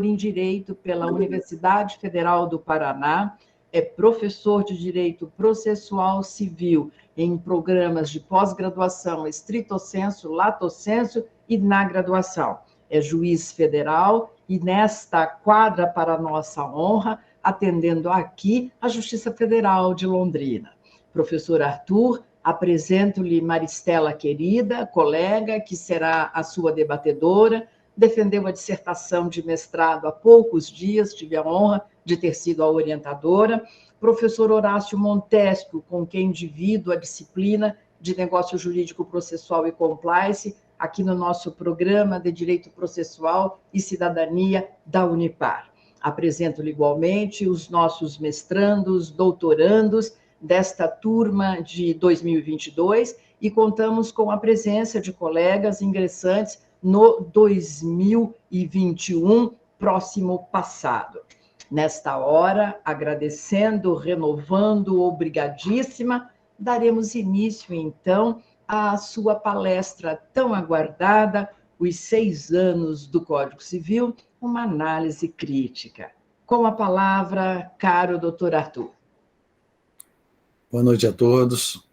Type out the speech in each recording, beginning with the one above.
em Direito pela Universidade Federal do Paraná, é professor de Direito Processual Civil em programas de pós-graduação estrito sensu, lato sensu e na graduação. É juiz federal e nesta quadra para nossa honra, atendendo aqui a Justiça Federal de Londrina. Professor Arthur, apresento-lhe Maristela querida, colega, que será a sua debatedora, defendeu a dissertação de mestrado há poucos dias, tive a honra de ter sido a orientadora. Professor Horácio Montesco, com quem divido a disciplina de Negócio Jurídico Processual e Compliance, aqui no nosso programa de Direito Processual e Cidadania da Unipar. Apresento-lhe igualmente os nossos mestrandos, doutorandos desta turma de 2022 e contamos com a presença de colegas ingressantes no 2021, próximo passado. Nesta hora, agradecendo, renovando, obrigadíssima, daremos início, então, à sua palestra tão aguardada, Os 6 anos do Código Civil, uma análise crítica. Com a palavra, caro doutor Arthur. Boa noite a todos.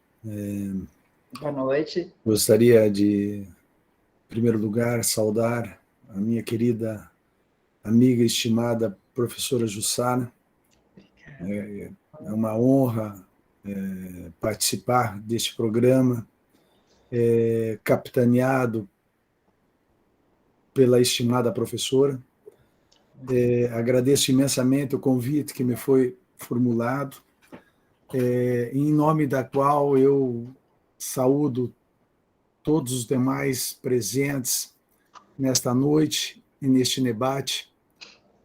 Boa noite. Gostaria de, em primeiro lugar, saudar a minha querida amiga e estimada professora Jussara. É uma honra participar deste programa, capitaneado pela estimada professora. Agradeço imensamente o convite que me foi formulado, em nome da qual eu saúdo todos os demais presentes nesta noite e neste debate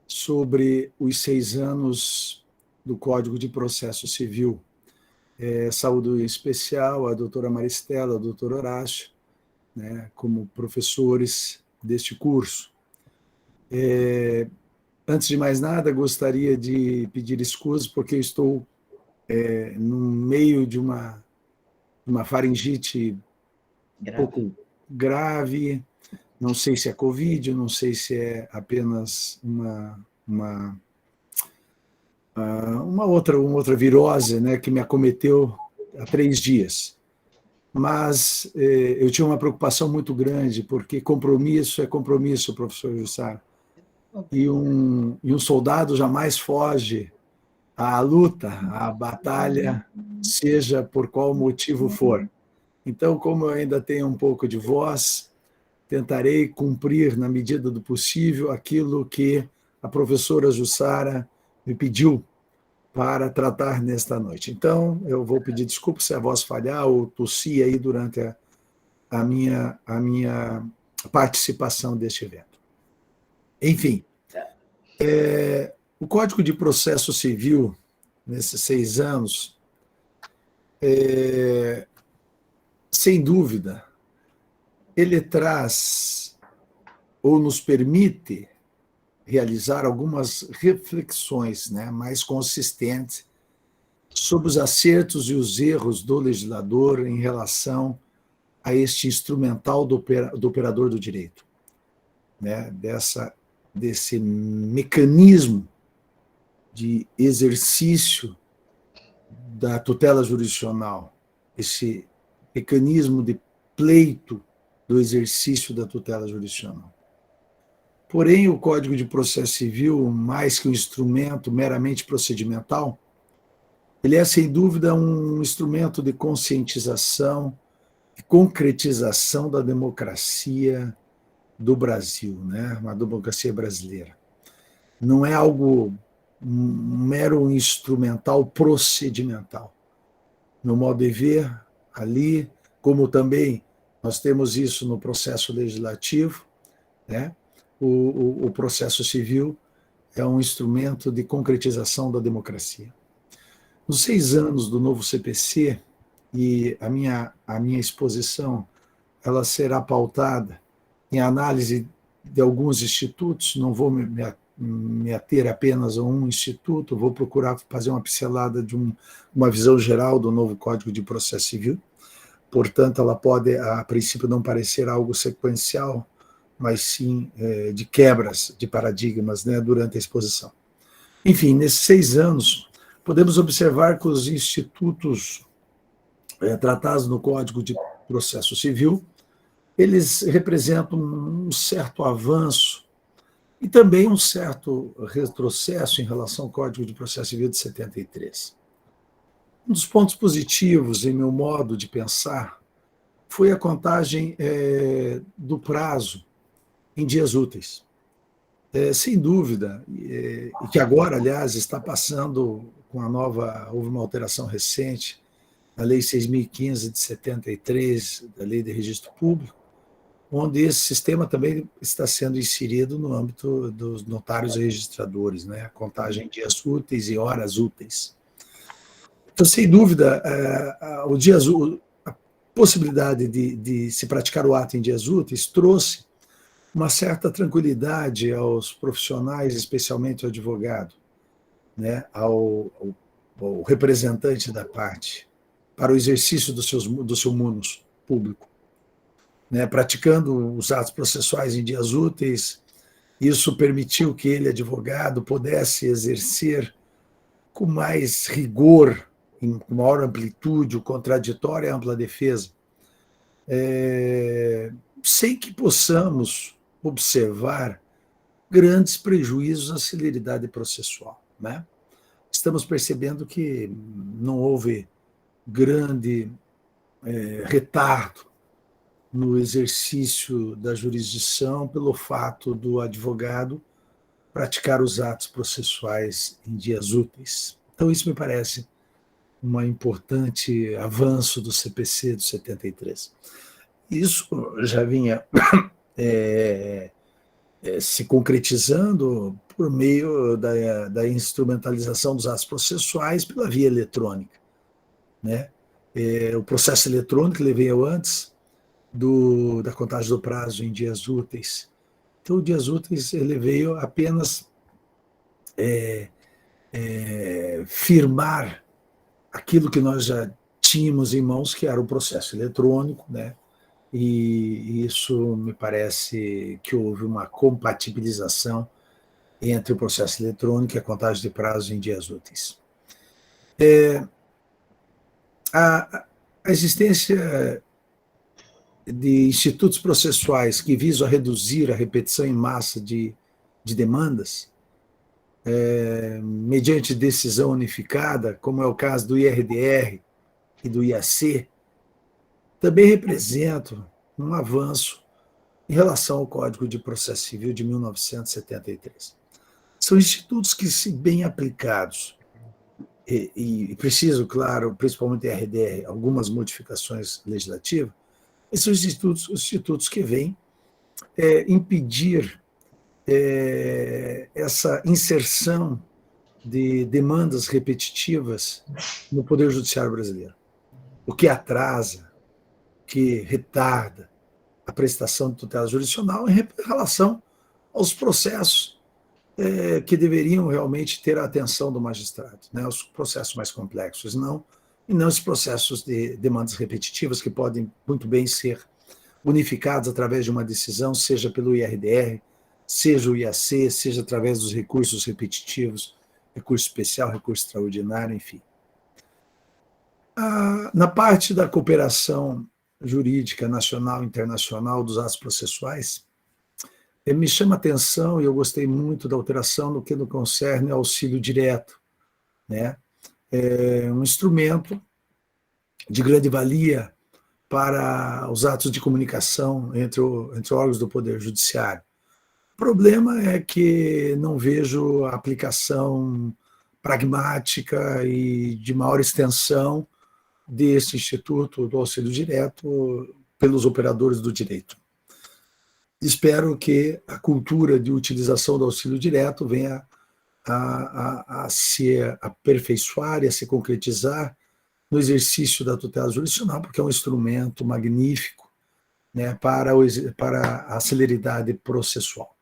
sobre os 6 anos do Código de Processo Civil. Saúdo em especial a doutora Maristela, o doutor Horácio, né, como professores deste curso. Antes de mais nada, gostaria de pedir escusas, porque eu estou no meio de uma faringite um pouco grave. Não sei se é Covid, não sei se é apenas uma outra virose, né, que me acometeu há 3 dias. Mas eu tinha uma preocupação muito grande, porque compromisso é compromisso, professor Jussara. E um soldado jamais foge à luta, à batalha, seja por qual motivo for. Então, como eu ainda tenho um pouco de voz, tentarei cumprir, na medida do possível, aquilo que a professora Jussara me pediu para tratar nesta noite. Então, eu vou pedir desculpa se a voz falhar ou tossir aí durante a minha participação deste evento. Enfim, o Código de Processo Civil, nesses 6 anos, sem dúvida, ele traz ou nos permite realizar algumas reflexões, né, mais consistentes sobre os acertos e os erros do legislador em relação a este instrumental do operador do direito, né, desse mecanismo de exercício da tutela jurisdicional, esse mecanismo de pleito do exercício da tutela jurisdicional. Porém, o Código de Processo Civil, mais que um instrumento meramente procedimental, ele é, sem dúvida, um instrumento de conscientização e concretização da democracia do Brasil, né? Uma democracia brasileira. Não é algo um mero instrumental procedimental. No modo de ver, ali, como também nós temos isso no processo legislativo, né? O processo civil é um instrumento de concretização da democracia. Nos 6 anos do novo CPC, e a minha exposição ela será pautada em análise de alguns institutos, não vou me ater apenas a um instituto, vou procurar fazer uma pincelada de uma visão geral do novo Código de Processo Civil. Portanto, ela pode, a princípio, não parecer algo sequencial, mas sim de quebras de paradigmas, né, durante a exposição. Enfim, nesses 6 anos, podemos observar que os institutos tratados no Código de Processo Civil, eles representam um certo avanço e também um certo retrocesso em relação ao Código de Processo Civil de 73. Um dos pontos positivos, em meu modo de pensar, foi a contagem do prazo em dias úteis. Sem dúvida, e que agora, aliás, está passando com a nova, houve uma alteração recente, a Lei 6.015 de 73, da Lei de Registro Público, onde esse sistema também está sendo inserido no âmbito dos notários e registradores, né? A contagem em dias úteis e horas úteis. Então, sem dúvida, a possibilidade de se praticar o ato em dias úteis trouxe uma certa tranquilidade aos profissionais, especialmente ao advogado, né? ao representante da parte, para o exercício do seu munus público. Né, praticando os atos processuais em dias úteis, isso permitiu que ele, advogado, pudesse exercer com mais rigor, em maior amplitude, o contraditório e a ampla defesa, sem que possamos observar grandes prejuízos à celeridade processual. Né? Estamos percebendo que não houve grande retardo no exercício da jurisdição pelo fato do advogado praticar os atos processuais em dias úteis. Então, isso me parece um importante avanço do CPC de 73. Isso já vinha se concretizando por meio da instrumentalização dos atos processuais pela via eletrônica. Né? O processo eletrônico ele veio antes da contagem do prazo em dias úteis. Então, o dias úteis ele veio apenas firmar aquilo que nós já tínhamos em mãos, que era o processo eletrônico, né? E isso me parece que houve uma compatibilização entre o processo eletrônico e a contagem de prazo em dias úteis. A existência de institutos processuais que visam a reduzir a repetição em massa de demandas, mediante decisão unificada, como é o caso do IRDR e do IAC, também representam um avanço em relação ao Código de Processo Civil de 1973. São institutos que, se bem aplicados, e precisam, claro, principalmente o IRDR, algumas modificações legislativas, são institutos que vêm impedir essa inserção de demandas repetitivas no Poder Judiciário brasileiro, o que atrasa, que retarda a prestação de tutela jurisdicional em relação aos processos que deveriam realmente ter a atenção do magistrado, né, os processos mais complexos, e não os processos de demandas repetitivas que podem muito bem ser unificados através de uma decisão, seja pelo IRDR, seja o IAC, seja através dos recursos repetitivos, recurso especial, recurso extraordinário, enfim. Na parte da cooperação jurídica nacional e internacional dos atos processuais, me chama a atenção, e eu gostei muito da alteração no que nos concerne ao auxílio direto, né? É um instrumento de grande valia para os atos de comunicação entre órgãos do Poder Judiciário. O problema é que não vejo a aplicação pragmática e de maior extensão desse Instituto do Auxílio Direto pelos operadores do direito. Espero que a cultura de utilização do auxílio direto venha a se aperfeiçoar e a se concretizar no exercício da tutela jurisdicional, porque é um instrumento magnífico, né, para a celeridade processual.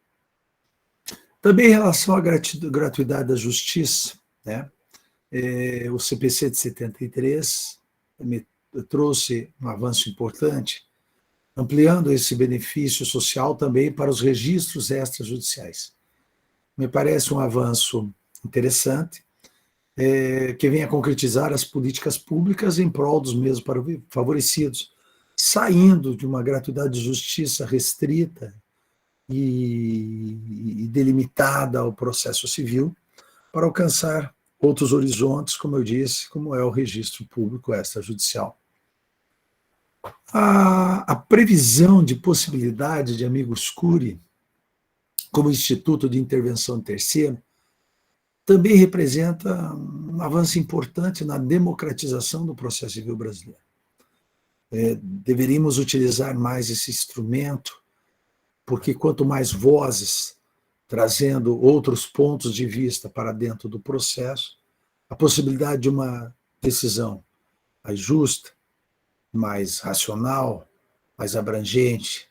Também em relação à gratuidade da justiça, né, o CPC de 73 me trouxe um avanço importante, ampliando esse benefício social também para os registros extrajudiciais. Me parece um avanço interessante, que venha concretizar as políticas públicas em prol dos mesmos favorecidos, saindo de uma gratuidade de justiça restrita e delimitada ao processo civil, para alcançar outros horizontes, como eu disse, como é o registro público extrajudicial. A previsão de possibilidade de amicus curiae como instituto de intervenção terceiro também representa um avanço importante na democratização do processo civil brasileiro. Deveríamos utilizar mais esse instrumento, porque quanto mais vozes trazendo outros pontos de vista para dentro do processo, a possibilidade de uma decisão mais justa, mais racional, mais abrangente,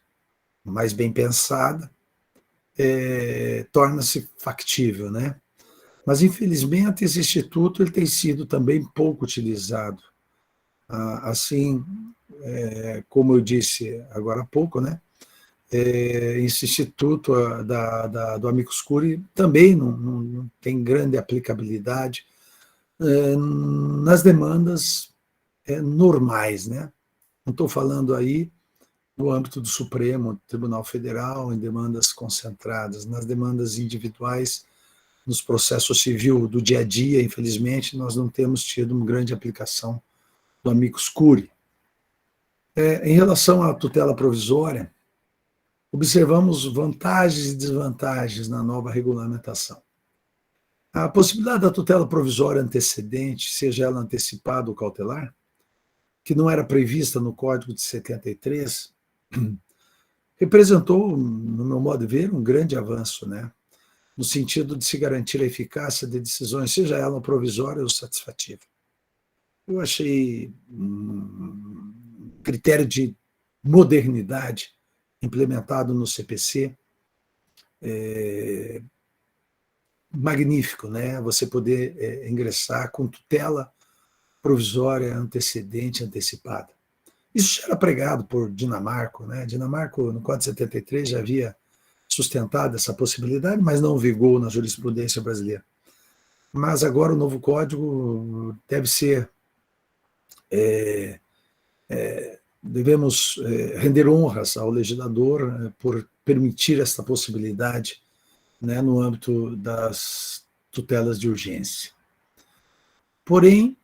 mais bem pensada, torna-se factível, né? Mas, infelizmente, esse instituto ele tem sido também pouco utilizado. Assim, como eu disse agora há pouco, né? Esse instituto do amicus curiae também não tem grande aplicabilidade nas demandas normais, né? Não estou falando aí no âmbito do Supremo Tribunal Federal, em demandas concentradas, nas demandas individuais, nos processos civil do dia a dia, infelizmente, nós não temos tido uma grande aplicação do amicus curiae. Em relação à tutela provisória, observamos vantagens e desvantagens na nova regulamentação. A possibilidade da tutela provisória antecedente, seja ela antecipada ou cautelar, que não era prevista no Código de 73, representou, no meu modo de ver, um grande avanço, né? No sentido de se garantir a eficácia de decisões, seja ela provisória ou satisfativa. Eu achei um critério de modernidade implementado no CPC magnífico, né? Você poder ingressar com tutela provisória antecedente, antecipada. Isso já era pregado por Dinamarco, né? Dinamarco, no Código 73, já havia sustentado essa possibilidade, mas não vigou na jurisprudência brasileira. Mas agora o novo código deve ser... devemos render honras ao legislador por permitir esta possibilidade, né, no âmbito das tutelas de urgência. Porém,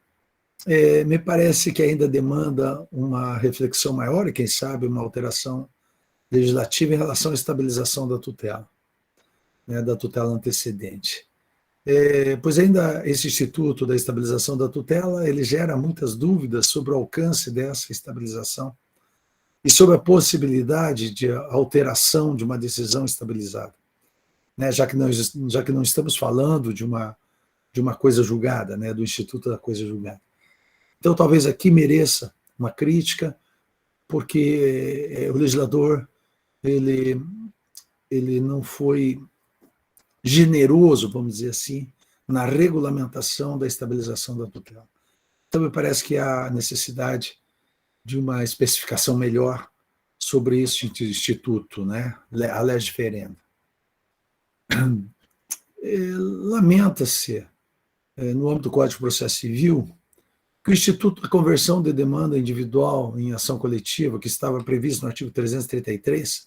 me parece que ainda demanda uma reflexão maior e, quem sabe, uma alteração legislativa em relação à estabilização da tutela, né, da tutela antecedente. Pois ainda esse Instituto da Estabilização da Tutela, ele gera muitas dúvidas sobre o alcance dessa estabilização e sobre a possibilidade de alteração de uma decisão estabilizada, né, já que não estamos falando de uma coisa julgada, né, do Instituto da Coisa Julgada. Então, talvez aqui mereça uma crítica, porque o legislador ele não foi generoso, vamos dizer assim, na regulamentação da estabilização da tutela. Então, me parece que há necessidade de uma especificação melhor sobre esse instituto, né, a legis ferenda. Lamenta-se, no âmbito do Código de Processo Civil, que o Instituto da Conversão de Demanda Individual em Ação Coletiva, que estava previsto no artigo 333,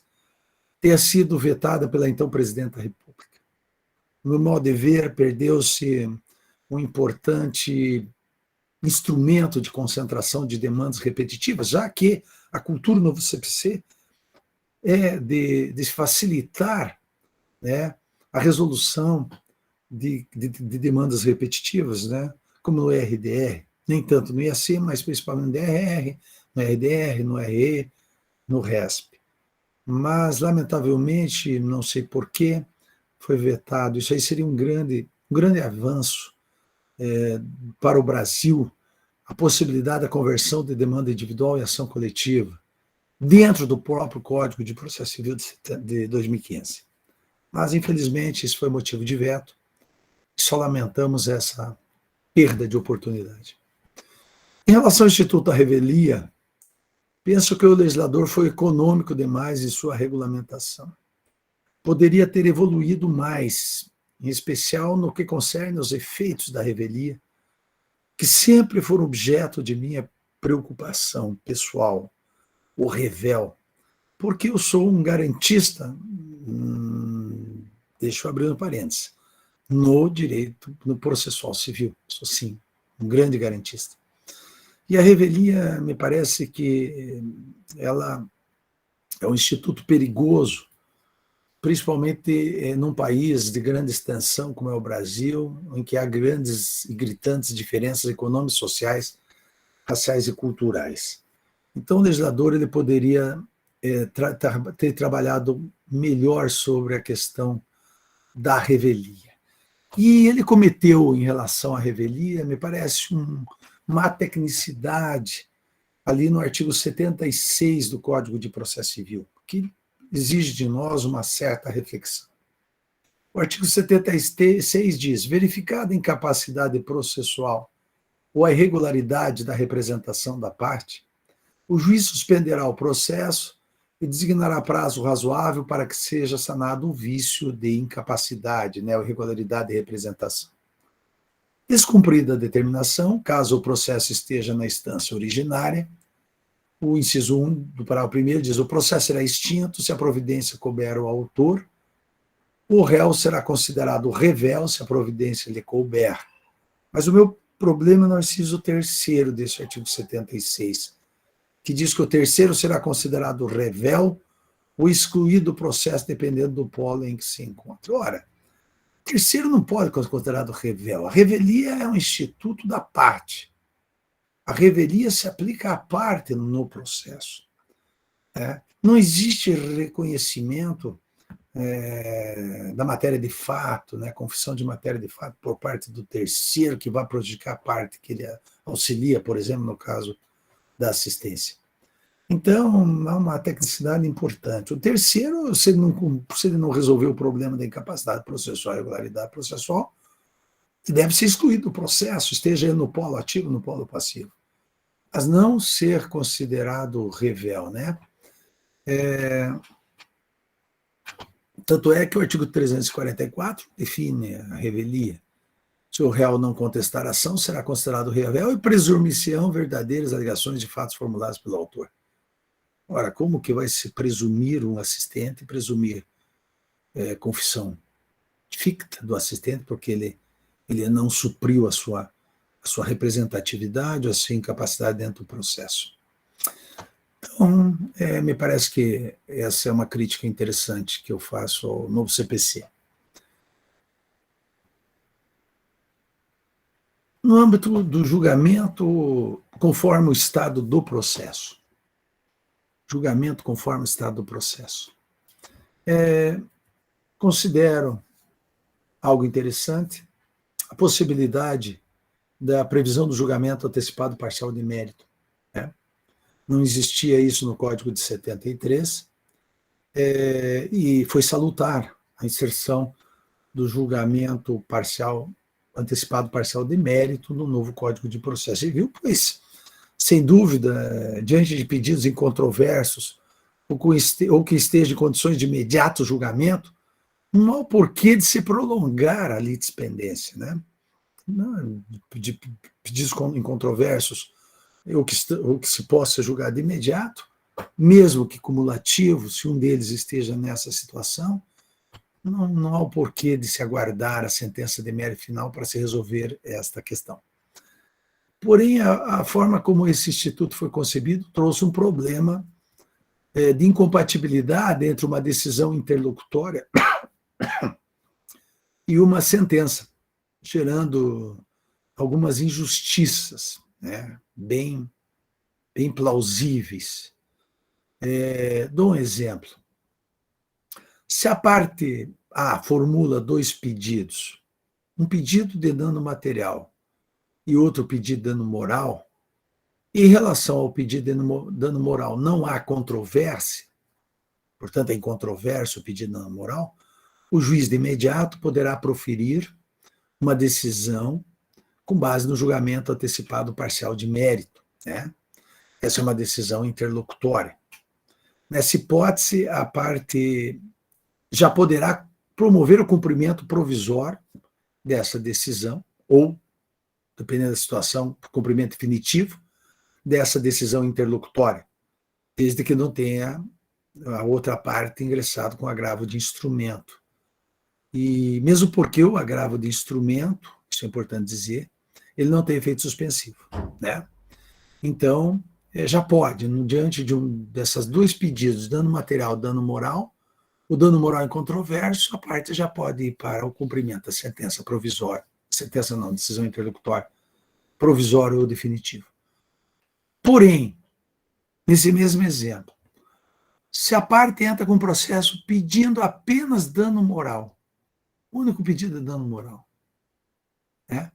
tenha sido vetada pela então Presidente da República. No meu modo de ver, perdeu-se um importante instrumento de concentração de demandas repetitivas, já que a cultura no CPC é de facilitar, né, a resolução de demandas repetitivas, né, como no RDR, nem tanto no IAC, mas principalmente no DRR, no RDR, no RE, no RESP. Mas, lamentavelmente, não sei porquê, foi vetado. Isso aí seria um grande avanço para o Brasil, a possibilidade da conversão de demanda individual em ação coletiva, dentro do próprio Código de Processo Civil de 2015. Mas, infelizmente, isso foi motivo de veto, e só lamentamos essa perda de oportunidade. Em relação ao Instituto da Revelia, Penso que o legislador foi econômico demais em sua regulamentação. Poderia ter evoluído mais, em especial no que concerne aos efeitos da revelia, que sempre foram objeto de minha preocupação pessoal, o revel, porque eu sou um garantista, deixa eu abrir um parênteses, no direito, no processual civil, sou sim, um grande garantista. E a revelia, me parece que ela é um instituto perigoso, principalmente num país de grande extensão como é o Brasil, em que há grandes e gritantes diferenças econômicas, sociais, raciais e culturais. Então, o legislador ele poderia ter trabalhado melhor sobre a questão da revelia. E ele cometeu, em relação à revelia, me parece, uma tecnicidade ali no artigo 76 do Código de Processo Civil, que exige de nós uma certa reflexão. O artigo 76 diz: verificada a incapacidade processual ou a irregularidade da representação da parte, o juiz suspenderá o processo e designará prazo razoável para que seja sanado o vício de incapacidade, ou irregularidade de representação. Descumprida a determinação, caso o processo esteja na instância originária, o inciso 1 do parágrafo 1º diz: o processo será extinto se a providência couber ao autor, o réu será considerado revel se a providência lhe couber. Mas o meu problema é no inciso 3º desse artigo 76, que diz que o terceiro será considerado revel ou excluído do processo dependendo do polo em que se encontra. Ora, o terceiro não pode ser considerado revel. A revelia é um instituto da parte. A revelia se aplica à parte no processo. Não existe reconhecimento da matéria de fato, confissão de matéria de fato por parte do terceiro que vai prejudicar a parte que ele auxilia, por exemplo, no caso da assistência. Então, há uma tecnicidade importante. O terceiro, se ele não resolver o problema da incapacidade processual e irregularidade processual, deve ser excluído do processo, esteja ele no polo ativo ou no polo passivo. Mas não ser considerado revel, Tanto é que o artigo 344 define a revelia. Se o réu não contestar a ação, será considerado revel e presumir-se-ão verdadeiras alegações de fatos formulados pelo autor. Ora, como que vai se presumir um assistente, presumir confissão ficta do assistente, porque ele não supriu a sua representatividade, a sua incapacidade dentro do processo. Então, me parece que essa é uma crítica interessante que eu faço ao novo CPC. No âmbito do julgamento, conforme o estado do processo. Julgamento conforme o estado do processo. Considero algo interessante a possibilidade da previsão do julgamento antecipado parcial de mérito. Não existia isso no Código de 73, e foi salutar a inserção do julgamento parcial, antecipado parcial de mérito no novo Código de Processo Civil, pois, sem dúvida, diante de pedidos incontroversos, ou que esteja em condições de imediato julgamento, não há o porquê de se prolongar a litispendência, de pedidos incontroversos, ou que se possa julgar de imediato, mesmo que cumulativo, se um deles esteja nessa situação, não há o porquê de se aguardar a sentença de mérito final para se resolver esta questão. Porém, a forma como esse instituto foi concebido trouxe um problema de incompatibilidade entre uma decisão interlocutória e uma sentença, gerando algumas injustiças, bem plausíveis. Dou um exemplo. Se a parte A formula 2 pedidos, um pedido de dano material e outro pedido de dano moral, em relação ao pedido de dano moral não há controvérsia, portanto é incontroverso o pedido de dano moral, o juiz de imediato poderá proferir uma decisão com base no julgamento antecipado parcial de mérito. Essa é uma decisão interlocutória. Nessa hipótese, a parte já poderá promover o cumprimento provisório dessa decisão, ou, dependendo da situação, cumprimento definitivo dessa decisão interlocutória, desde que não tenha a outra parte ingressado com agravo de instrumento. E mesmo porque o agravo de instrumento, isso é importante dizer, ele não tem efeito suspensivo, né? Então, já pode, diante dessas dois pedidos, dano material, dano moral, o dano moral incontroverso, a parte já pode ir para o cumprimento da sentença provisória, sentença não, decisão interlocutória, provisória ou definitiva. Porém, nesse mesmo exemplo, se a parte entra com um processo pedindo apenas dano moral, o único pedido é dano moral, né?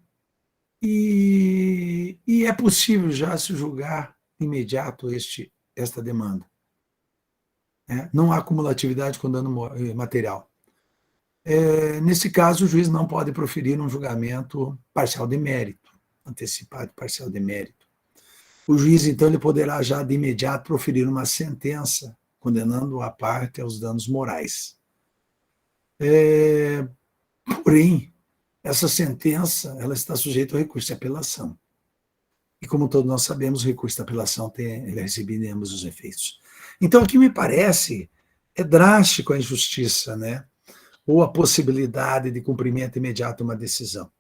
E é possível já se julgar imediato esta demanda, né? Não há cumulatividade com dano material. Nesse caso, o juiz não pode proferir um julgamento parcial de mérito, antecipado parcial de mérito. O juiz, então, ele poderá já de imediato proferir uma sentença condenando a parte aos danos morais. Porém, essa sentença ela está sujeita ao recurso de apelação. E como todos nós sabemos, o recurso de apelação ele é recebido em ambos os efeitos. Então, o que me parece é drástico a injustiça, né? Ou a possibilidade de cumprimento imediato de uma decisão.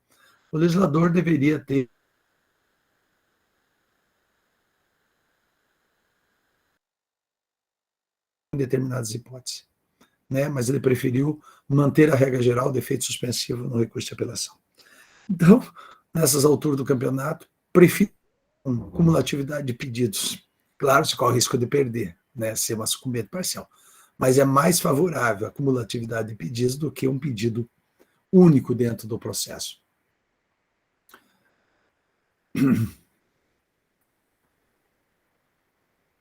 O legislador deveria ter em determinadas hipóteses, né? Mas ele preferiu manter a regra geral de efeito suspensivo no recurso de apelação. Então, nessas alturas do campeonato, prefiro uma cumulatividade de pedidos. Claro, se corre o risco de perder, né? Ser uma sucumbente parcial. Mas é mais favorável a cumulatividade de pedidos do que um pedido único dentro do processo.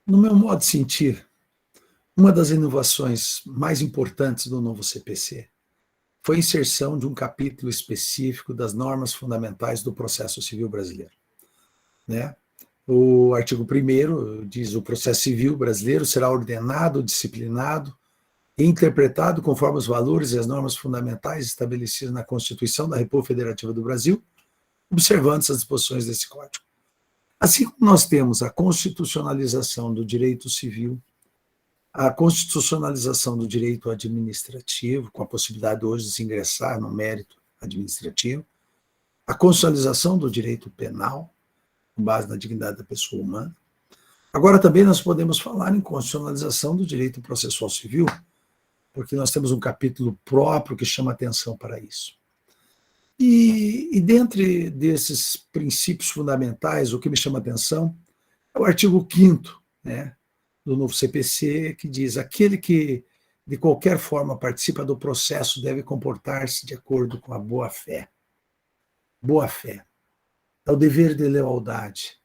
No meu modo de sentir, uma das inovações mais importantes do novo CPC foi a inserção de um capítulo específico das normas fundamentais do processo civil brasileiro, né? O artigo 1º diz: o processo civil brasileiro será ordenado, disciplinado e interpretado conforme os valores e as normas fundamentais estabelecidos na Constituição da República Federativa do Brasil, observando as disposições desse Código. Assim como nós temos a constitucionalização do direito civil, a constitucionalização do direito administrativo, com a possibilidade hoje de se ingressar no mérito administrativo, a constitucionalização do direito penal, com base na dignidade da pessoa humana. Agora também nós podemos falar em constitucionalização do direito processual civil, porque nós temos um capítulo próprio que chama atenção para isso. E dentre desses princípios fundamentais, o que me chama atenção é o artigo 5º, né, do novo CPC, que diz: aquele que de qualquer forma participa do processo deve comportar-se de acordo com a boa-fé. Boa-fé. É o dever de lealdade,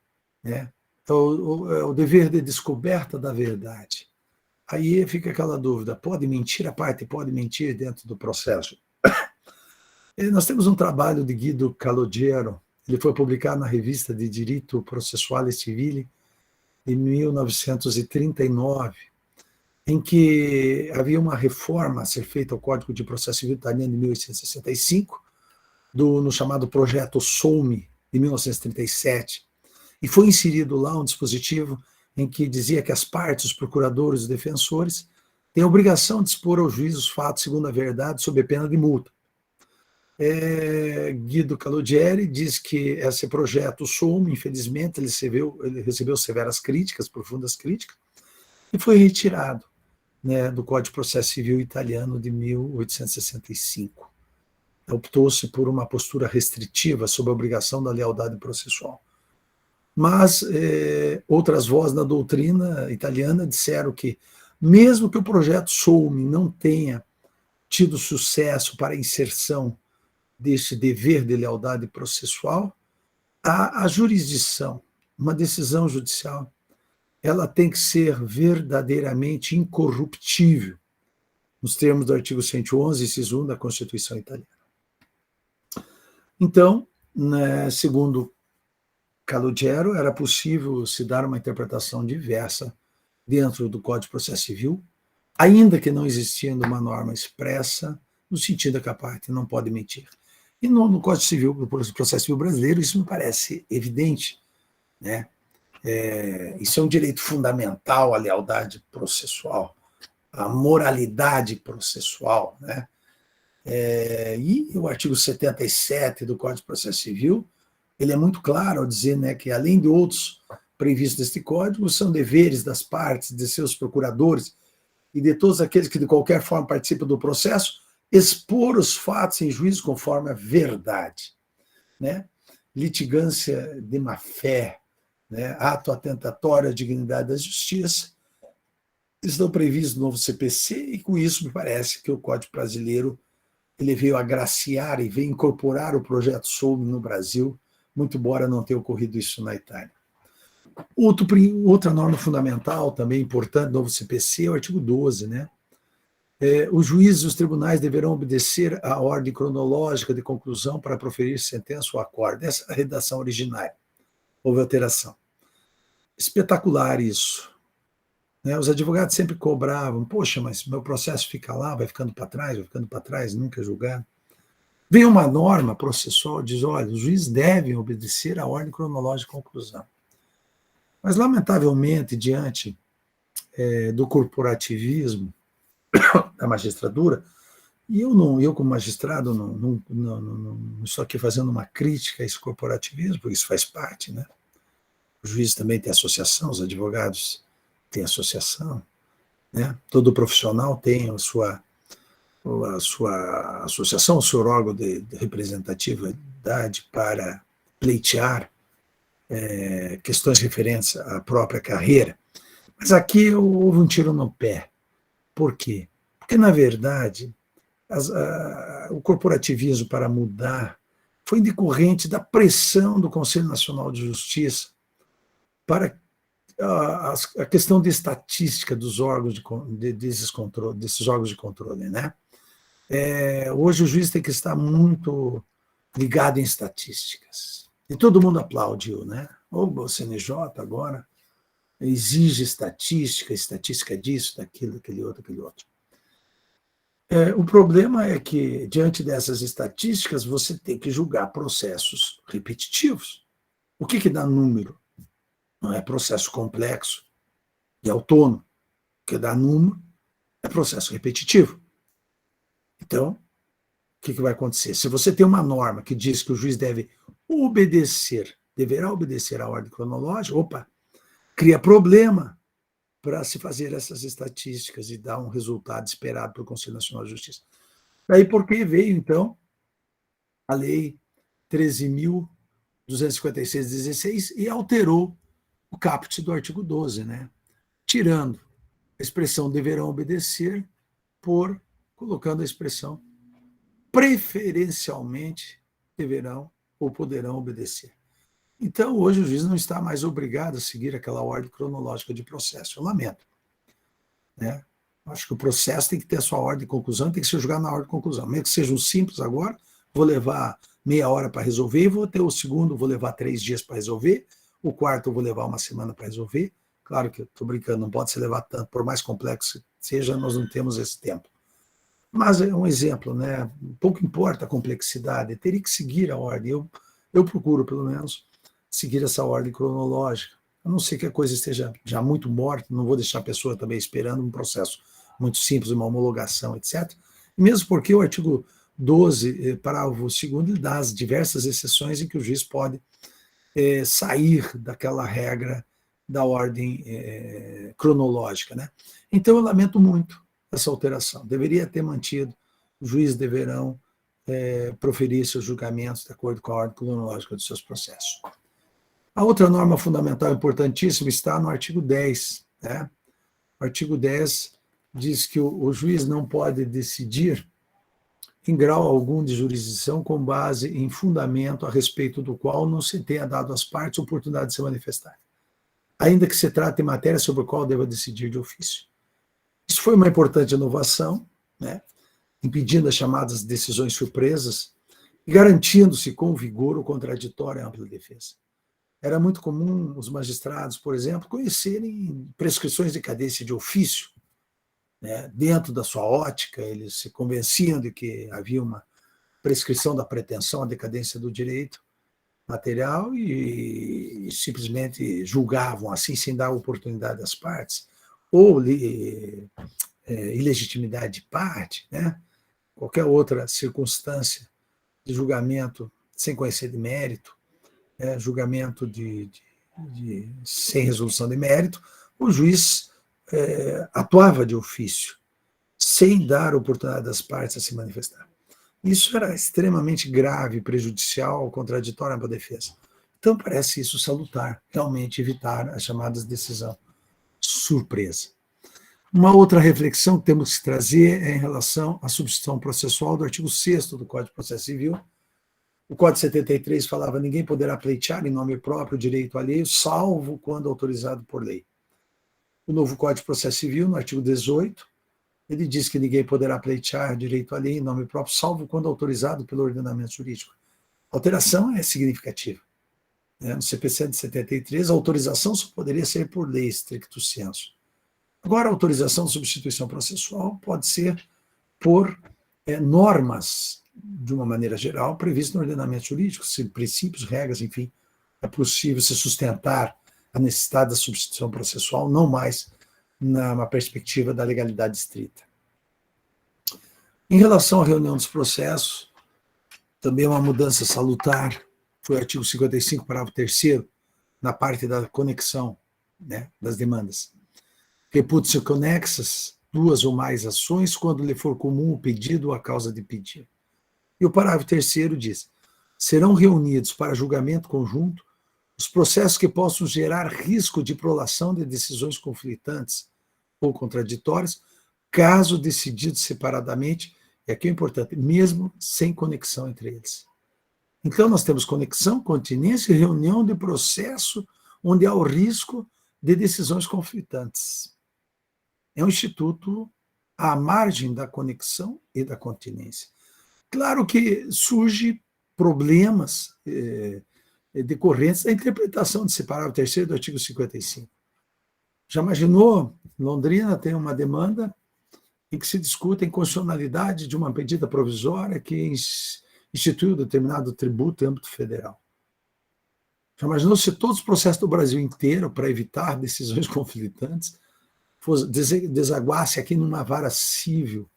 né? É o dever de descoberta da verdade. Aí fica aquela dúvida: pode mentir a parte? Pode mentir dentro do processo? Nós temos um trabalho de Guido Calogero, ele foi publicado na revista de Diritto Processuale Civile em 1939, em que havia uma reforma a ser feita ao Código de Processo Civil italiano de 1865, no chamado Projeto Solmi, de 1937, e foi inserido lá um dispositivo em que dizia que as partes, os procuradores, os defensores, têm a obrigação de expor ao juiz os fatos segundo a verdade, sob pena de multa. Guido Calogero diz que esse projeto Solmi, infelizmente, ele recebeu severas críticas, profundas críticas, e foi retirado, né, do Código de Processo Civil italiano de 1865. Optou-se por uma postura restritiva sobre a obrigação da lealdade processual. Mas outras vozes na doutrina italiana disseram que, mesmo que o projeto Solmi não tenha tido sucesso para a inserção desse dever de lealdade processual, a jurisdição, uma decisão judicial, ela tem que ser verdadeiramente incorruptível, nos termos do artigo 111, inciso 1 da Constituição italiana. Então, né, segundo Calogero, era possível se dar uma interpretação diversa dentro do Código de Processo Civil, ainda que não existindo uma norma expressa, no sentido que a parte não pode mentir. E no Código Civil, no Processo Civil brasileiro, isso me parece evidente, né? Isso é um direito fundamental, a lealdade processual, a moralidade processual, né? E o artigo 77 do Código de Processo Civil, ele é muito claro ao dizer, né, que, além de outros previstos neste Código, são deveres das partes, de seus procuradores e de todos aqueles que, de qualquer forma, participam do processo, expor os fatos em juízo conforme a verdade, né? Litigância de má-fé, né? Ato atentatório à dignidade da justiça, estão previstos no novo CPC, e com isso me parece que o Código brasileiro ele veio agraciar e veio incorporar o projeto Solme no Brasil, muito embora não tenha ocorrido isso na Itália. Outra norma fundamental, também importante, do novo CPC, é o artigo 12, né? Os juízes e os tribunais deverão obedecer à ordem cronológica de conclusão para proferir sentença ou acordo. Essa é a redação originária. Houve alteração. Espetacular isso, né? Os advogados sempre cobravam, poxa, mas meu processo fica lá, vai ficando para trás, nunca é julgado. Vem uma norma processual, diz, olha, os juízes devem obedecer à ordem cronológica de conclusão. Mas, lamentavelmente, diante do corporativismo da magistratura, e eu como magistrado, não estou aqui fazendo uma crítica a esse corporativismo, porque isso faz parte, né? Os juízes também têm associação, os advogados têm associação, né? Todo profissional tem a sua associação, o seu órgão de representatividade para pleitear questões referentes à própria carreira. Mas aqui houve um tiro no pé. Por quê? Porque, na verdade, o corporativismo para mudar foi decorrente da pressão do Conselho Nacional de Justiça para a questão de estatística dos órgãos desses órgãos de controle, né? Hoje o juiz tem que estar muito ligado em estatísticas. E todo mundo aplaudiu, né? O CNJ agora exige estatística disso, daquilo, aquele outro. O problema é que, diante dessas estatísticas, você tem que julgar processos repetitivos. O que dá número? Não é processo complexo e autônomo. O que dá número é processo repetitivo. Então, o que vai acontecer? Se você tem uma norma que diz que o juiz deverá obedecer à ordem cronológica, cria problema para se fazer essas estatísticas e dar um resultado esperado pelo Conselho Nacional de Justiça. Daí porque veio, então, a Lei 13.256/16 e alterou o caput do artigo 12, né? Tirando a expressão deverão obedecer colocando a expressão preferencialmente deverão ou poderão obedecer. Então, hoje o juiz não está mais obrigado a seguir aquela ordem cronológica de processo. Eu lamento, né? Acho que o processo tem que ter a sua ordem de conclusão, tem que ser julgado na ordem de conclusão. Mesmo que seja um simples agora, vou levar meia hora para resolver, e vou ter o segundo, vou levar 3 dias para resolver, o quarto eu vou levar uma semana para resolver. Claro que eu estou brincando, não pode se levar tanto, por mais complexo que seja, nós não temos esse tempo. Mas é um exemplo, né? Pouco importa a complexidade, teria que seguir a ordem. Eu procuro, pelo menos, seguir essa ordem cronológica. A não ser que a coisa esteja já muito morta, não vou deixar a pessoa também esperando um processo muito simples, uma homologação, etc. E mesmo porque o artigo 12, parágrafo 2º, ele dá as diversas exceções em que o juiz pode sair daquela regra da ordem cronológica, né? Então, eu lamento muito essa alteração. Deveria ter mantido, os juízes deverão proferir seus julgamentos de acordo com a ordem cronológica dos seus processos. A outra norma fundamental importantíssima está no artigo 10. Né? O artigo 10 diz que o juiz não pode decidir em grau algum de jurisdição com base em fundamento a respeito do qual não se tenha dado às partes oportunidade de se manifestar, ainda que se trate de matéria sobre a qual deva decidir de ofício. Isso foi uma importante inovação, né? Impedindo as chamadas decisões surpresas e garantindo-se com vigor o contraditório e a ampla defesa. era muito comum os magistrados, por exemplo, conhecerem prescrições de decadência de ofício, né? Dentro da sua ótica, eles se convenciam de que havia uma prescrição da pretensão à decadência do direito material e simplesmente julgavam assim, sem dar oportunidade às partes, ou ilegitimidade de parte, né? Qualquer outra circunstância de julgamento sem conhecer de mérito, julgamento sem resolução de mérito, o juiz atuava de ofício, sem dar oportunidade às partes a se manifestar. Isso era extremamente grave, prejudicial, contraditório para a defesa. Então, parece isso salutar, realmente evitar as chamadas decisão surpresa. Uma outra reflexão que temos que trazer é em relação à substituição processual do artigo 6º do Código de Processo Civil. O Código 73 falava: ninguém poderá pleitear em nome próprio direito alheio, salvo quando autorizado por lei. O novo Código de Processo Civil, no artigo 18, ele diz que ninguém poderá pleitear direito alheio em nome próprio, salvo quando autorizado pelo ordenamento jurídico. A alteração é significativa. No CPC de 73, a autorização só poderia ser por lei, stricto sensu. Agora, a autorização de substituição processual pode ser por normas, de uma maneira geral, previstas no ordenamento jurídico, princípios, regras, enfim. É possível se sustentar a necessidade da substituição processual, não mais numa perspectiva da legalidade estrita. Em relação à reunião dos processos, também uma mudança salutar, foi o artigo 55, parágrafo 3º, na parte da conexão, né, das demandas. Reputam-se conexas duas ou mais ações quando lhe for comum o pedido ou a causa de pedir. E o parágrafo 3º diz: serão reunidos para julgamento conjunto os processos que possam gerar risco de prolação de decisões conflitantes ou contraditórias, caso decididos separadamente, e aqui é importante, mesmo sem conexão entre eles. Então, nós temos conexão, continência e reunião de processo onde há o risco de decisões conflitantes. É um instituto à margem da conexão e da continência. Claro que surgem problemas decorrentes da interpretação desse parágrafo 3º do artigo 55. Já imaginou? Londrina tem uma demanda em que se discute a inconstitucionalidade de uma medida provisória que instituiu determinado tributo em âmbito federal. Já imaginou se todos os processos do Brasil inteiro, para evitar decisões conflitantes, desaguasse aqui numa vara civil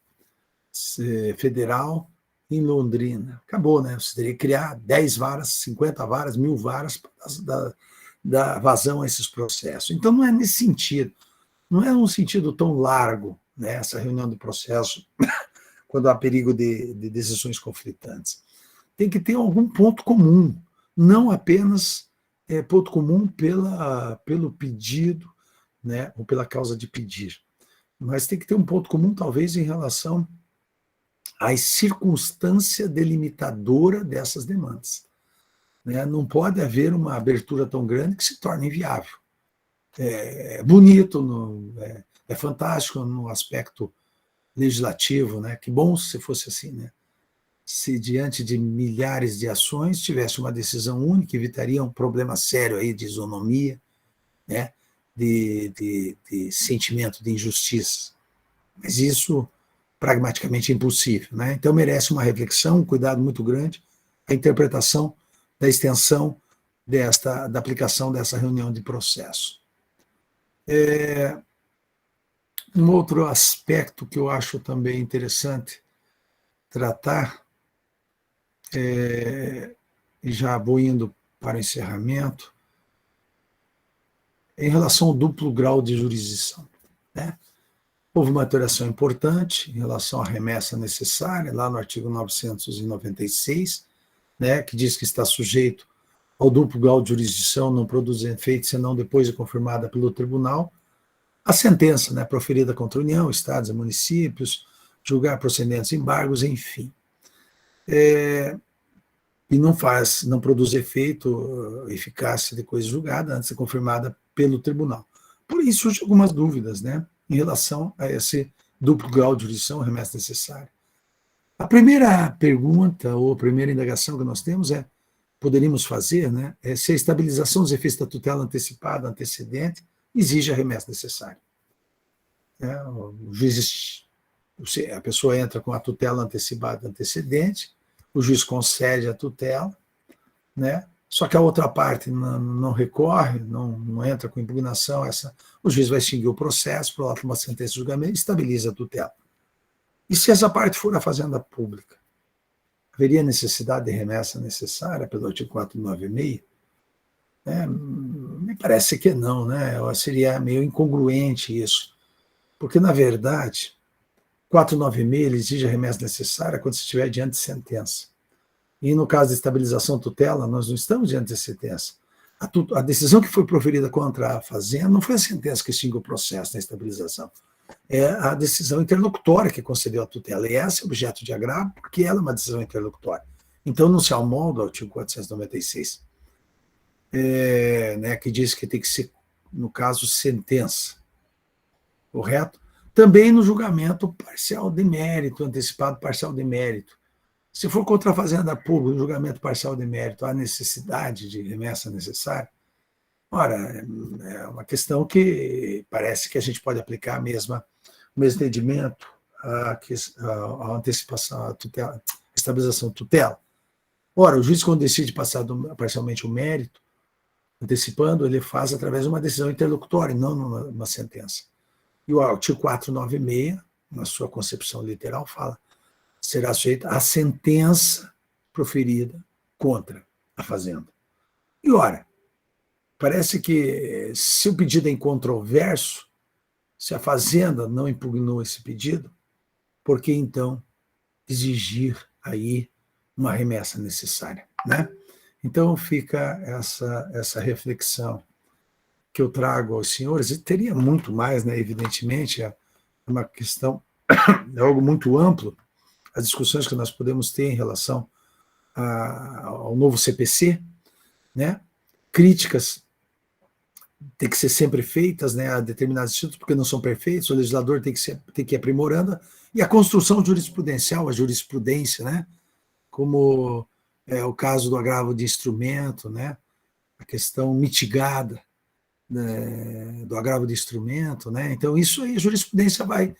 federal em Londrina? Acabou, né? Você teria que criar 10 varas, 50 varas, 1000 varas para dar vazão a esses processos. Então, não é nesse sentido. Não é um sentido tão largo, né, essa reunião de processo, quando há perigo de decisões conflitantes. Tem que ter algum ponto comum, não apenas ponto comum pelo pedido, né, ou pela causa de pedir, mas tem que ter um ponto comum, talvez, em relação à circunstância delimitadora dessas demandas. Né? Não pode haver uma abertura tão grande que se torne inviável. É bonito, é fantástico no aspecto legislativo, né? Que bom se fosse assim, né? Se diante de milhares de ações tivesse uma decisão única, evitaria um problema sério aí de isonomia, né? de sentimento de injustiça. Mas isso, pragmaticamente, é impossível. Né? Então, merece uma reflexão, um cuidado muito grande, a interpretação da extensão da aplicação dessa reunião de processo. Um outro aspecto que eu acho também interessante tratar, e já vou indo para o encerramento, em relação ao duplo grau de jurisdição. Né? Houve uma alteração importante em relação à remessa necessária, lá no artigo 996, né, que diz que está sujeito ao duplo grau de jurisdição, não produz efeito senão depois de confirmada pelo tribunal a sentença, né, proferida contra a União, estados e municípios, julgar procedentes embargos, enfim. E não produz efeito, eficácia de coisa julgada antes de confirmada pelo tribunal. Por isso surgem algumas dúvidas, né, em relação a esse duplo grau de jurisdição, remessa necessária. A primeira pergunta, ou a primeira indagação que nós temos é: poderíamos fazer, né, é se a estabilização dos efeitos da tutela antecipada, antecedente, exige a remessa necessária. O juiz, a pessoa entra com a tutela antecipada, antecedente, o juiz concede a tutela, né, só que a outra parte não recorre, não entra com impugnação, o juiz vai extinguir o processo, prolata uma sentença de julgamento e estabiliza a tutela. E se essa parte for a fazenda pública, haveria necessidade de remessa necessária pelo artigo 496? Me parece que não, né? Seria meio incongruente isso, porque, na verdade, 496 ele exige a remessa necessária quando se estiver diante de sentença. E no caso de estabilização tutela, nós não estamos diante de sentença. A decisão que foi proferida contra a fazenda não foi a sentença que extingue o processo na estabilização. É a decisão interlocutória que concedeu a tutela. E essa é objeto de agravo, porque ela é uma decisão interlocutória. Então, não se amolda ao artigo 496, que diz que tem que ser, no caso, sentença. Correto? Também no julgamento parcial de mérito, antecipado parcial de mérito. Se for contra a fazenda pública, no julgamento parcial de mérito, há necessidade de remessa necessária? Ora, é uma questão que parece que a gente pode aplicar o mesmo entendimento à antecipação, à tutela, estabilização tutela. Ora, o juiz, quando decide passar parcialmente o mérito, antecipando, ele faz através de uma decisão interlocutória, não numa sentença. E o artigo 496, na sua concepção literal, fala: será sujeita à sentença proferida contra a fazenda. E, ora, parece que se o pedido é incontroverso, se a fazenda não impugnou esse pedido, por que então exigir aí uma remessa necessária, né? Então fica essa reflexão que eu trago aos senhores, e teria muito mais, né? Evidentemente, é uma questão, é algo muito amplo, as discussões que nós podemos ter em relação ao novo CPC, né? Críticas têm que ser sempre feitas, né, a determinados institutos, porque não são perfeitos, o legislador tem que ir aprimorando, e a construção jurisprudencial, a jurisprudência, né, como é o caso do agravo de instrumento, né, a questão mitigada, né, do agravo de instrumento, né, então isso aí, a jurisprudência vai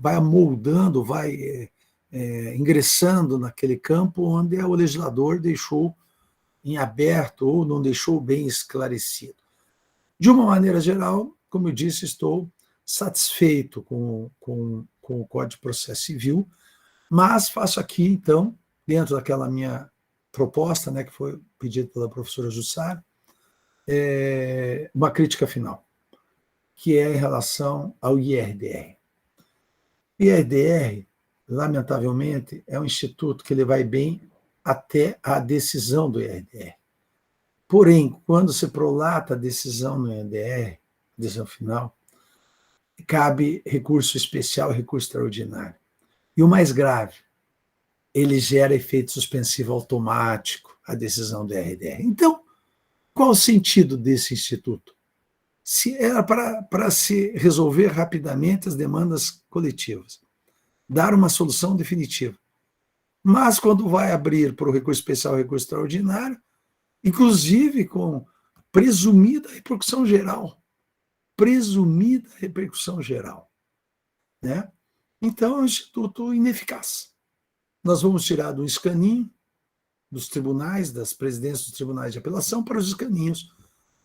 amoldando, vai ingressando naquele campo onde o legislador deixou em aberto ou não deixou bem esclarecido. De uma maneira geral, como eu disse, estou satisfeito com o Código de Processo Civil, mas faço aqui, então, dentro daquela minha proposta, né, que foi pedida pela professora Jussara, uma crítica final, que é em relação ao IRDR. O IRDR, lamentavelmente, é um instituto que ele vai bem até a decisão do IRDR. Porém, quando se prolata a decisão no IRDR, decisão final, cabe recurso especial e recurso extraordinário. E o mais grave, ele gera efeito suspensivo automático à decisão do IRDR. Então, qual o sentido desse instituto? Se era para se resolver rapidamente as demandas coletivas, dar uma solução definitiva. Mas, quando vai abrir para o recurso especial e recurso extraordinário, inclusive com presumida repercussão geral. Presumida repercussão geral. Né? Então, é um instituto ineficaz. Nós vamos tirar do escaninho dos tribunais, das presidências dos tribunais de apelação, para os escaninhos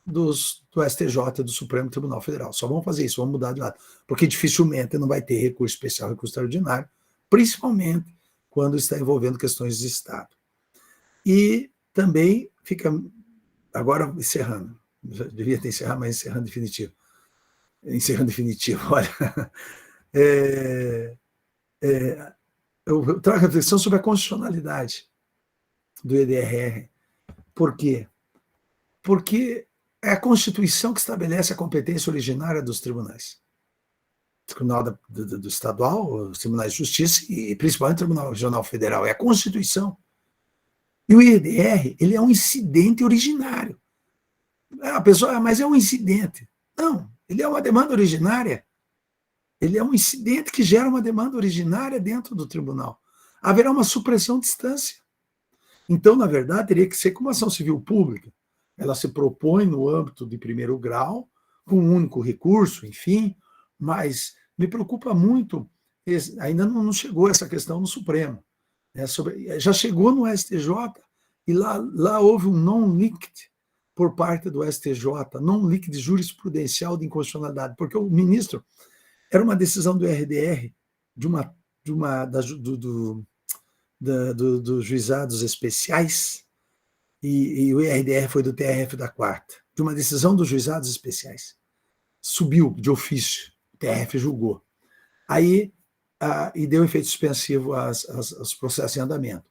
do STJ e do Supremo Tribunal Federal. Só vamos fazer isso, vamos mudar de lado. Porque dificilmente não vai ter recurso especial e recurso extraordinário, principalmente quando está envolvendo questões de Estado. E também fica, agora encerrando, já devia ter encerrado, mas encerrando definitivo. Encerrando definitivo, olha. Eu trago a reflexão sobre a constitucionalidade do EDRR. Por quê? Porque é a Constituição que estabelece a competência originária dos tribunais. O Tribunal do Estadual, os Tribunais de Justiça e principalmente o Tribunal Regional Federal. É a Constituição. E o IRDR, ele é um incidente originário. A pessoa, mas é um incidente. Não, ele é uma demanda originária. Ele é um incidente que gera uma demanda originária dentro do tribunal. Haverá uma supressão de instância. Então, na verdade, teria que ser como ação civil pública. Ela se propõe no âmbito de primeiro grau, com um único recurso, enfim, mas me preocupa muito, ainda não chegou essa questão no Supremo, né, já chegou no STJ, e lá houve um non-liquid por parte do STJ, non-liquid jurisprudencial de inconstitucionalidade, porque o ministro, era uma decisão do RDR, dos juizados especiais, e o RDR foi do TRF da quarta, de uma decisão dos juizados especiais. Subiu de ofício, o TRF julgou. Aí, e deu efeito suspensivo aos processos em andamento.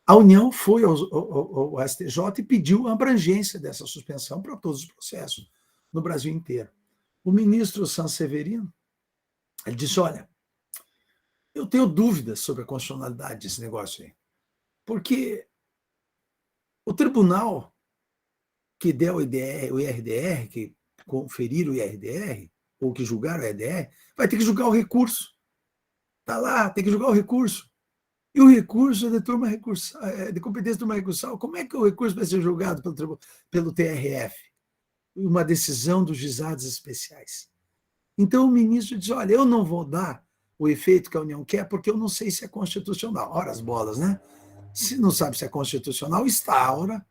A União foi ao STJ e pediu a abrangência dessa suspensão para todos os processos no Brasil inteiro. O ministro Sanseverino, ele disse, olha, eu tenho dúvidas sobre a constitucionalidade desse negócio aí, porque o tribunal que deu o IRDR, que conferiram o IRDR, ou que julgaram o IRDR, vai ter que julgar o recurso. Está lá, tem que julgar o recurso. E o recurso é de competência de turma recursal. Como é que o recurso vai ser julgado pelo TRF? Uma decisão dos juizados especiais. Então o ministro diz, olha, eu não vou dar o efeito que a União quer, porque eu não sei se é constitucional. Ora as bolas, né? Se não sabe se é constitucional, instaura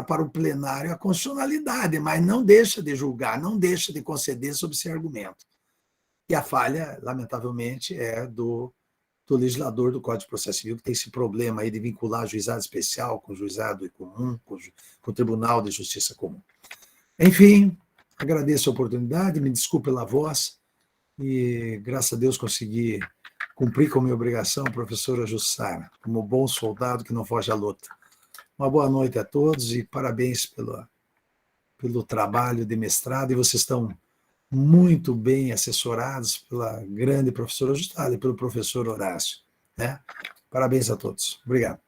para o plenário a constitucionalidade, mas não deixa de julgar, não deixa de conceder sob esse argumento. E a falha, lamentavelmente, é do legislador do Código de Processo Civil, que tem esse problema aí de vincular juizado especial com juizado comum, com o Tribunal de Justiça Comum. Enfim, agradeço a oportunidade, me desculpe pela voz, e graças a Deus consegui cumprir com a minha obrigação, professora Jussara, como bom soldado que não foge à luta. Uma boa noite a todos e parabéns pelo trabalho de mestrado, e vocês estão muito bem assessorados pela grande professora Jussara e pelo professor Horácio, né? Parabéns a todos. Obrigado.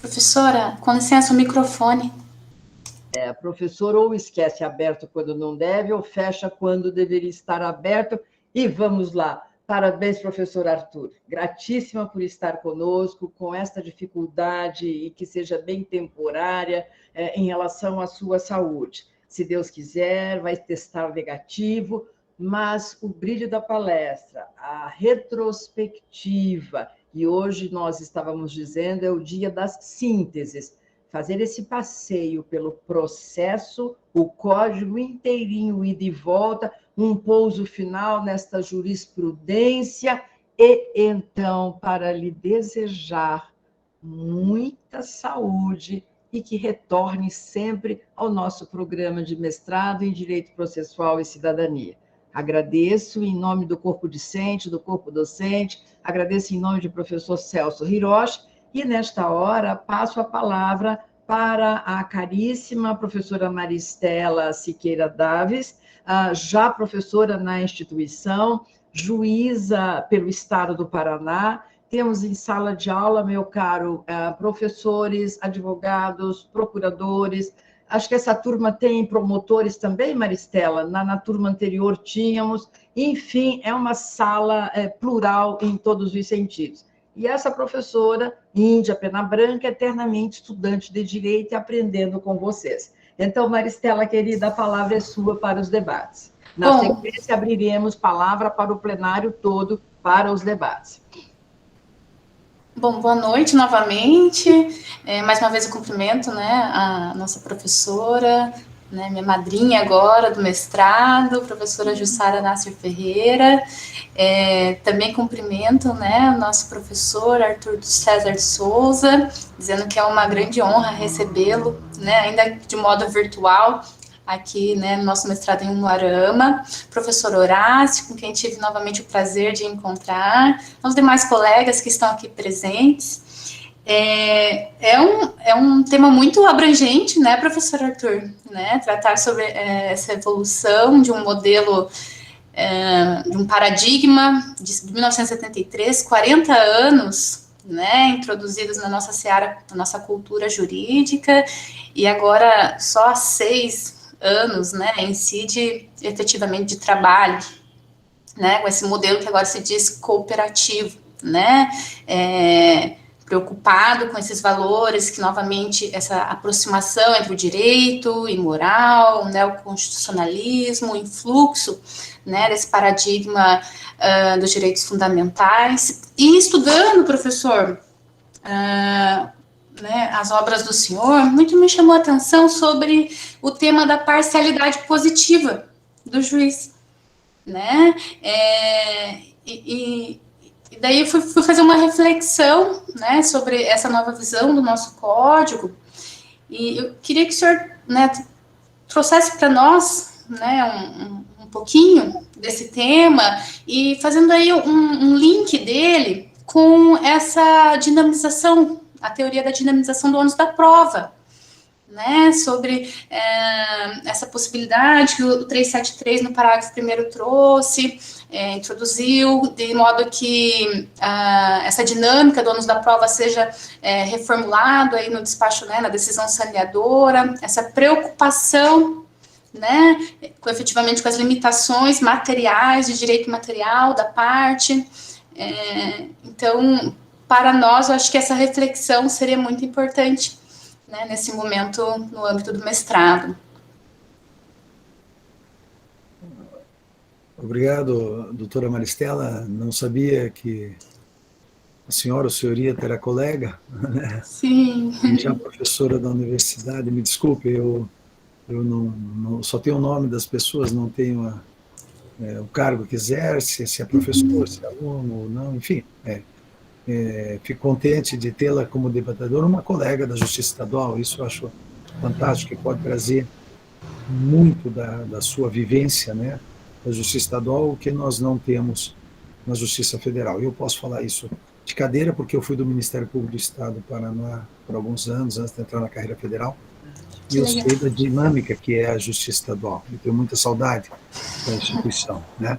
Professora, com licença, o microfone. Professor ou esquece aberto quando não deve, ou fecha quando deveria estar aberto. E vamos lá. Parabéns, professor Arthur. Gratíssima por estar conosco, com esta dificuldade e que seja bem temporária em relação à sua saúde. Se Deus quiser, vai testar negativo, mas o brilho da palestra, a retrospectiva, e hoje nós estávamos dizendo, é o dia das sínteses. Fazer esse passeio pelo processo, o código inteirinho, ida e volta, um pouso final nesta jurisprudência, e então, para lhe desejar muita saúde e que retorne sempre ao nosso programa de mestrado em Direito Processual e Cidadania. Agradeço em nome do corpo discente, do corpo docente, agradeço em nome do professor Celso Hiroshi, e, nesta hora, passo a palavra para a caríssima professora Maristela Siqueira Daves, já professora na instituição, juíza pelo Estado do Paraná. Temos em sala de aula, meu caro, professores, advogados, procuradores. Acho que essa turma tem promotores também, Maristela? Na turma anterior tínhamos. Enfim, é uma sala plural em todos os sentidos. E essa professora, Índia Pena Branca, eternamente estudante de Direito e aprendendo com vocês. Então, Maristela, querida, a palavra é sua para os debates. Na sequência, abriremos palavra para o plenário todo para os debates. Bom, boa noite novamente. Mais uma vez eu cumprimento, né, a nossa professora, né, minha madrinha agora do mestrado, professora Jussara Nasser Ferreira. Também cumprimento, né, o nosso professor Arthur César Souza, dizendo que é uma grande honra recebê-lo, né, ainda de modo virtual, aqui, né, no nosso mestrado em Umuarama, professor Horácio, com quem tive novamente o prazer de encontrar, os demais colegas que estão aqui presentes. É um tema muito abrangente, né, professor Arthur, né, tratar sobre essa evolução de um modelo, de um paradigma de 1973, 40 anos né, introduzidos na nossa seara, na nossa cultura jurídica, e agora só há 6 anos, né, incide efetivamente de trabalho, né, com esse modelo que agora se diz cooperativo, né, preocupado com esses valores, que novamente essa aproximação entre o direito e moral, né, o constitucionalismo, o influxo, né, desse paradigma dos direitos fundamentais, e estudando, professor, né, as obras do senhor, muito me chamou a atenção sobre o tema da parcialidade positiva do juiz, né, e daí eu fui fazer uma reflexão, né, sobre essa nova visão do nosso código, e eu queria que o senhor, né, trouxesse para nós, né, um pouquinho desse tema, e fazendo aí um link dele com essa dinamização, a teoria da dinamização do ônus da prova, né, sobre essa possibilidade que o 373 no parágrafo 1º trouxe, introduziu, de modo que essa dinâmica do ônus da prova seja reformulado aí no despacho, né, na decisão saneadora, essa preocupação, né, efetivamente com as limitações materiais, de direito material da parte. Então, para nós, eu acho que essa reflexão seria muito importante, né, nesse momento, no âmbito do mestrado. Obrigado, doutora Maristela. Não sabia que a senhora, ou senhoria, era colega, né? Sim. E já professora da universidade. Me desculpe, eu não só tenho o nome das pessoas, não tenho o cargo que exerce, se é professor, se é aluno ou não, enfim. Fico contente de tê-la como debatedora, uma colega da Justiça Estadual. Isso eu acho fantástico, que pode trazer muito da sua vivência, né, da Justiça Estadual, o que nós não temos na Justiça Federal. Eu posso falar isso de cadeira, porque eu fui do Ministério Público do Estado do Paraná por alguns anos, antes de entrar na carreira federal, e eu sei da dinâmica que é a Justiça Estadual. Eu tenho muita saudade da instituição, né?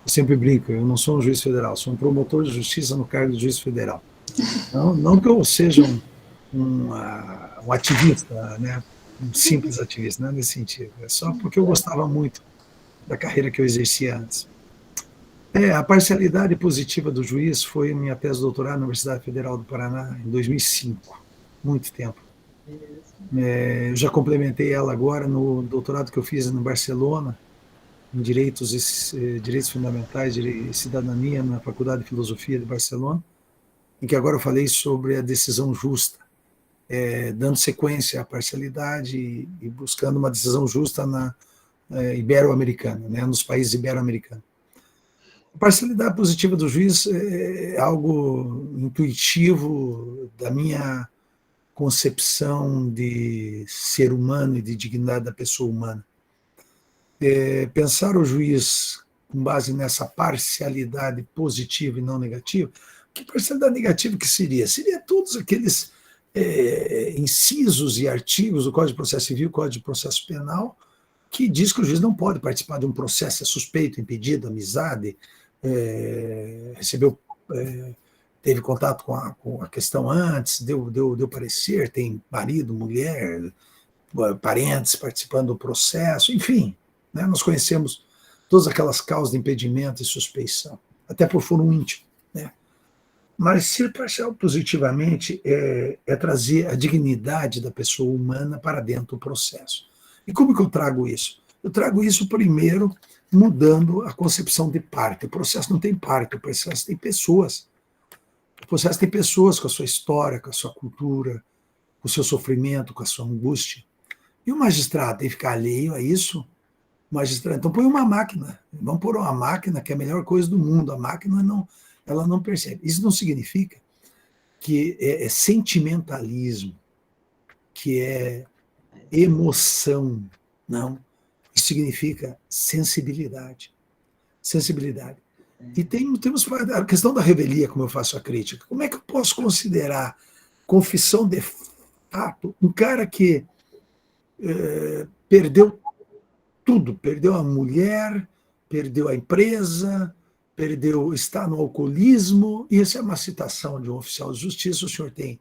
Eu sempre brinco, eu não sou um juiz federal, sou um promotor de justiça no cargo de juiz federal. Não que eu seja um ativista, né, um simples ativista, não é nesse sentido, é só porque eu gostava muito da carreira que eu exercia antes. A parcialidade positiva do juiz foi minha tese de doutorado na Universidade Federal do Paraná, em 2005, muito tempo. Eu já complementei ela agora no doutorado que eu fiz em Barcelona, em Direitos Fundamentais e Cidadania, na Faculdade de Filosofia de Barcelona, em que agora eu falei sobre a decisão justa, dando sequência à parcialidade e buscando uma decisão justa na ibero-americana, né, nos países ibero-americanos. A parcialidade positiva do juiz é algo intuitivo da minha concepção de ser humano e de dignidade da pessoa humana. Pensar o juiz com base nessa parcialidade positiva e não negativa, que parcialidade negativa que seria? Seria todos aqueles incisos e artigos do Código de Processo Civil, Código de Processo Penal, que diz que o juiz não pode participar de um processo, é suspeito, impedido, amizade, teve contato com a questão antes, deu parecer, tem marido, mulher, parentes participando do processo, enfim, né, nós conhecemos todas aquelas causas de impedimento e suspeição, até por foro íntimo, né? Mas ser parcial positivamente é trazer a dignidade da pessoa humana para dentro do processo. E como que eu trago isso? Eu trago isso primeiro mudando a concepção de parte. O processo não tem parte, o processo tem pessoas. O processo tem pessoas com a sua história, com a sua cultura, com o seu sofrimento, com a sua angústia. E o magistrado tem que ficar alheio a isso? Magistrado, então põe uma máquina. Vamos pôr uma máquina que é a melhor coisa do mundo. A máquina ela não percebe. Isso não significa que é sentimentalismo, que é emoção. Não. Isso significa sensibilidade. Sensibilidade. E temos a questão da revelia, como eu faço a crítica. Como é que eu posso considerar confissão de fato um cara que perdeu tudo, perdeu a mulher, perdeu a empresa, está no alcoolismo, e essa é uma citação de um oficial de justiça, o senhor tem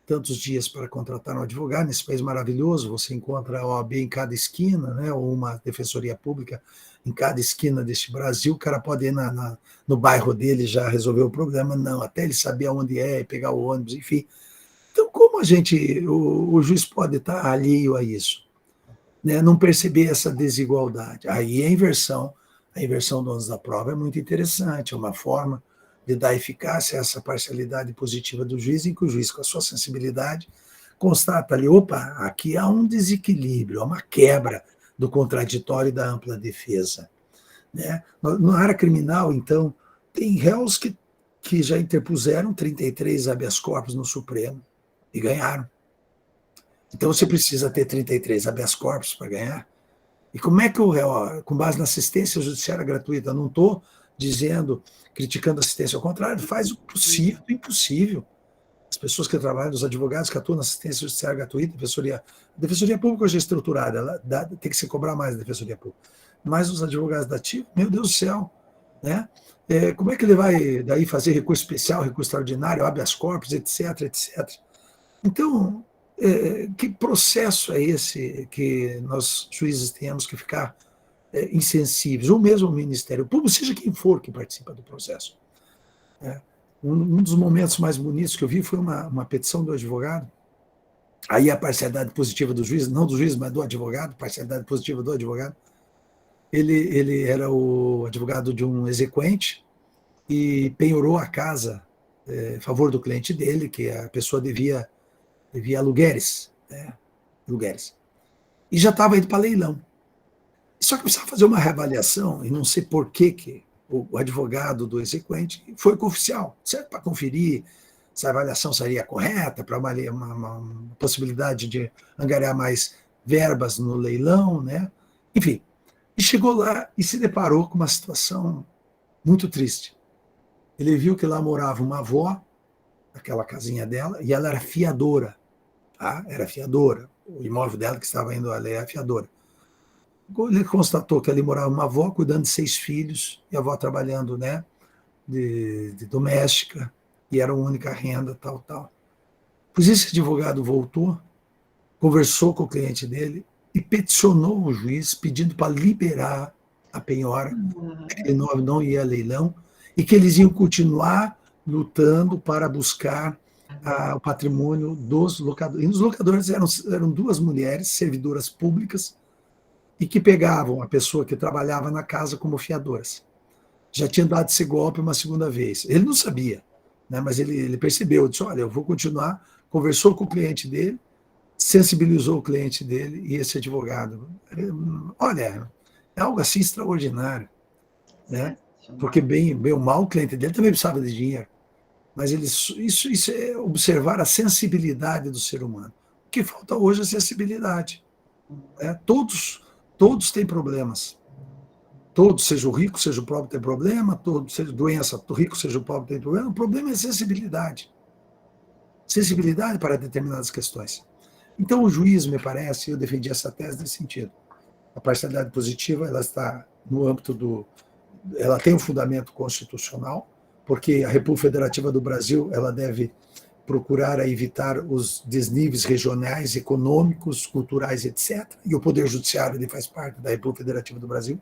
tantos dias para contratar um advogado, nesse país maravilhoso, você encontra a OAB em cada esquina, né, ou uma defensoria pública em cada esquina deste Brasil, o cara pode ir no bairro dele já resolver o problema, não, até ele saber onde é, pegar o ônibus, enfim. Então, como o juiz pode estar alheio a isso? Né, não perceber essa desigualdade. Aí a inversão do ônus da prova é muito interessante, é uma forma de dar eficácia a essa parcialidade positiva do juiz, em que o juiz, com a sua sensibilidade, constata ali, opa, aqui há um desequilíbrio, há uma quebra do contraditório e da ampla defesa. Né? Na área criminal, então, tem réus que já interpuseram 33 habeas corpus no Supremo e ganharam. Então você precisa ter 33 habeas corpus para ganhar. E como é que o réu, com base na assistência judiciária gratuita, não estou criticando a assistência, ao contrário, faz o possível do impossível. As pessoas que trabalham, os advogados que atuam na assistência judiciária gratuita, a defensoria pública hoje é estruturada, ela tem que se cobrar mais da defensoria pública. Mas os advogados da ativa, meu Deus do céu, né? Como é que ele vai daí fazer recurso especial, recurso extraordinário, habeas corpus, etc, etc. Então, que processo é esse que nós, juízes, tenhamos que ficar insensíveis, ou mesmo o Ministério Público, seja quem for que participa do processo. Um dos momentos mais bonitos que eu vi foi uma petição do advogado, aí a parcialidade positiva do juiz, não do juiz, mas do advogado, parcialidade positiva do advogado. Ele era o advogado de um exequente e penhorou a casa a favor do cliente dele, que a pessoa devia aluguéis, né? Aluguéis. E já estava indo para leilão. Só que precisava fazer uma reavaliação, e não sei por que o advogado do exequente foi com o oficial, certo? Para conferir se a avaliação seria correta, para uma possibilidade de angariar mais verbas no leilão, né? Enfim, e chegou lá e se deparou com uma situação muito triste. Ele viu que lá morava uma avó, naquela casinha dela, e ela era fiadora. Tá? Era fiadora. O imóvel dela que estava indo ali era fiadora. Ele constatou que ali morava uma avó cuidando de 6 filhos, e a avó trabalhando, né, de doméstica, e era a única renda, tal. Pois esse advogado voltou, conversou com o cliente dele e peticionou o juiz pedindo para liberar a penhora, que aquele imóvel não ia a leilão, e que eles iam continuar lutando para buscar o patrimônio dos locadores. E os locadores eram 2 mulheres, servidoras públicas, e que pegavam a pessoa que trabalhava na casa como fiadoras. Já tinha dado esse golpe uma segunda vez. Ele não sabia, né, mas ele percebeu, disse, olha, eu vou continuar, conversou com o cliente dele, sensibilizou o cliente dele, e esse advogado, olha, é algo assim extraordinário, né? Porque bem ou mal o cliente dele também precisava de dinheiro. Mas isso é observar a sensibilidade do ser humano. O que falta hoje é sensibilidade. Né? Todos têm problemas. Todos, seja o rico, seja o pobre, tem problema, seja doença, o rico, seja o pobre, tem problema. O problema é sensibilidade. Sensibilidade para determinadas questões. Então, o juiz, me parece, eu defendi essa tese nesse sentido. A parcialidade positiva, ela está no âmbito ela tem um fundamento constitucional, porque a República Federativa do Brasil, ela deve procurar evitar os desníveis regionais, econômicos, culturais, etc. E o Poder Judiciário, ele faz parte da República Federativa do Brasil.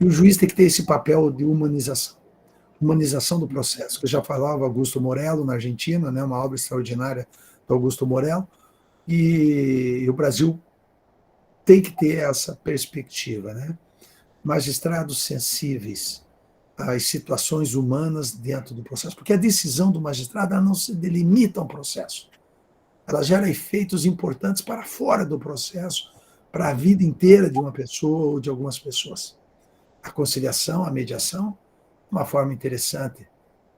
E o juiz tem que ter esse papel de humanização do processo, que já falava Augusto Morello, na Argentina, né, uma obra extraordinária do Augusto Morello, e o Brasil tem que ter essa perspectiva, né? Magistrados sensíveis às situações humanas dentro do processo, porque a decisão do magistrado ela não se delimita ao processo, ela gera efeitos importantes para fora do processo, para a vida inteira de uma pessoa ou de algumas pessoas. A conciliação, a mediação, uma forma interessante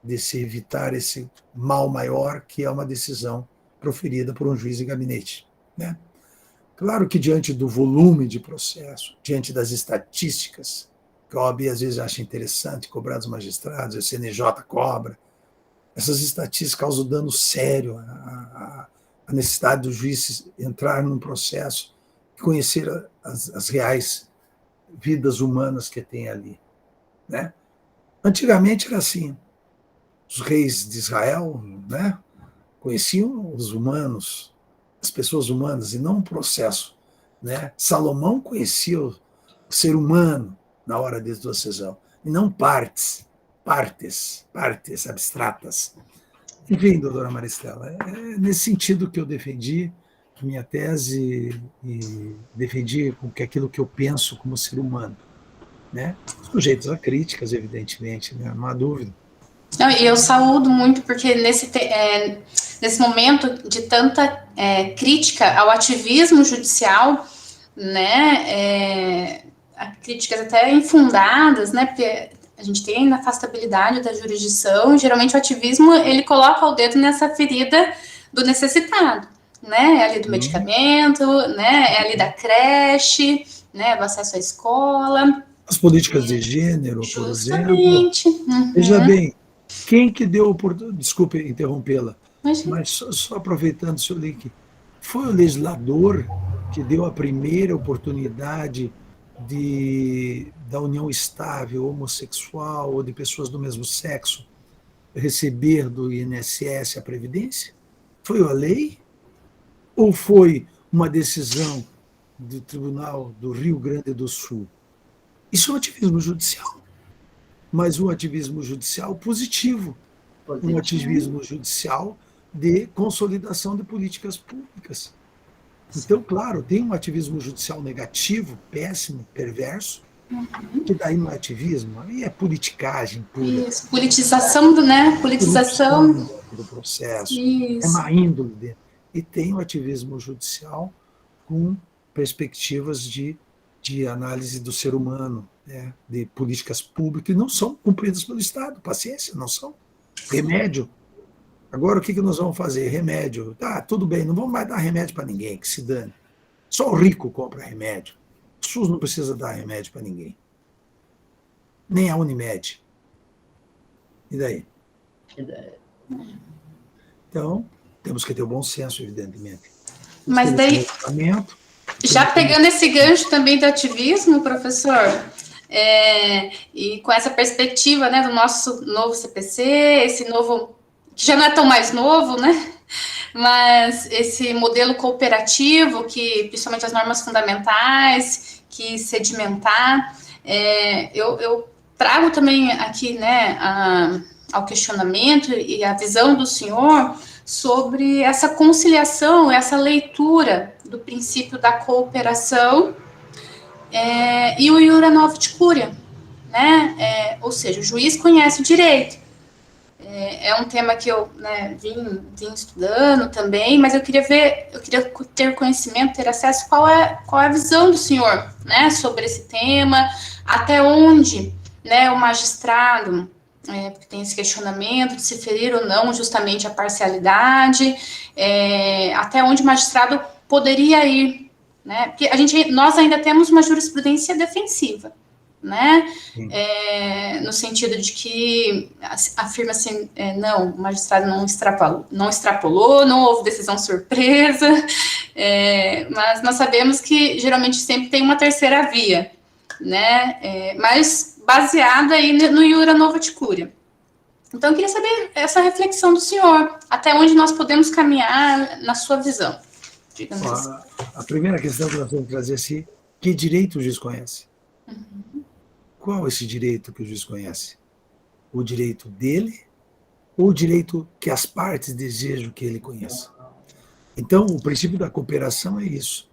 de se evitar esse mal maior, que é uma decisão proferida por um juiz de gabinete, né? Claro que diante do volume de processo, diante das estatísticas, que a OAB às vezes acha interessante cobrar dos magistrados, a CNJ cobra, essas estatísticas causam dano sério à necessidade do juiz entrar num processo e conhecer as reais vidas humanas que tem ali, né? Antigamente era assim. Os reis de Israel, né, conheciam os humanos, as pessoas humanas, e não um processo. Né? Salomão conhecia o ser humano na hora da decisão, e não partes abstratas. Enfim, doutora Maristela, é nesse sentido que eu defendi minha tese e defendi com que aquilo que eu penso como ser humano, né? Sujeitos a críticas, evidentemente, né? Não há dúvida. Não, e eu saúdo muito, porque nesse momento de tanta crítica ao ativismo judicial, né, críticas até infundadas, né, porque a gente tem a afastabilidade da jurisdição, e geralmente o ativismo, ele coloca o dedo nessa ferida do necessitado, né, é ali do medicamento, né, é ali da creche, né, do acesso à escola. As políticas de gênero, justamente. Por exemplo. Veja bem, quem que deu oportunidade, desculpe interrompê-la, mas só aproveitando o seu link, foi o legislador que deu a primeira oportunidade da união estável, homossexual ou de pessoas do mesmo sexo receber do INSS a Previdência? Foi a lei? Ou foi uma decisão do Tribunal do Rio Grande do Sul? Isso é um ativismo judicial, mas um ativismo judicial positivo, um ativismo judicial de consolidação de políticas públicas. Então, claro, tem um ativismo judicial negativo, péssimo, perverso, que daí não é ativismo, aí é politicagem pura. Isso, politização politização do processo, isso. É má índole dele. E tem o ativismo judicial com perspectivas de análise do ser humano, né, de políticas públicas, que não são cumpridas pelo Estado, paciência, não são. Remédio. Agora, o que nós vamos fazer? Remédio. Tá, tudo bem, não vamos mais dar remédio para ninguém, que se dane. Só o rico compra remédio. O SUS não precisa dar remédio para ninguém. Nem a Unimed. E daí? Então, temos que ter o bom senso, evidentemente. Mas daí, já pegando esse gancho também do ativismo, professor, e com essa perspectiva, né, do nosso novo CPC, esse novo, que já não é tão mais novo, né, mas esse modelo cooperativo, que principalmente as normas fundamentais, que sedimentar, eu trago também aqui, né, ao questionamento e a visão do senhor sobre essa conciliação, essa leitura do princípio da cooperação e o iura novit curia, né? Ou seja, o juiz conhece o direito. É um tema que eu, né, vim estudando também, mas eu queria ter conhecimento, ter acesso, qual é a visão do senhor, né, sobre esse tema, até onde, né, o magistrado, porque tem esse questionamento de se ferir ou não justamente a parcialidade, até onde o magistrado poderia ir, né, porque nós ainda temos uma jurisprudência defensiva, né, no sentido de que afirma-se, não, o magistrado não extrapolou, não houve decisão surpresa, mas nós sabemos que geralmente sempre tem uma terceira via, né, mas baseada aí no iura novit curia. Então, eu queria saber essa reflexão do senhor, até onde nós podemos caminhar na sua visão. A primeira questão que nós temos que trazer é assim, que direito o juiz conhece? Qual é esse direito que o juiz conhece? O direito dele ou o direito que as partes desejam que ele conheça? Então, o princípio da cooperação é isso,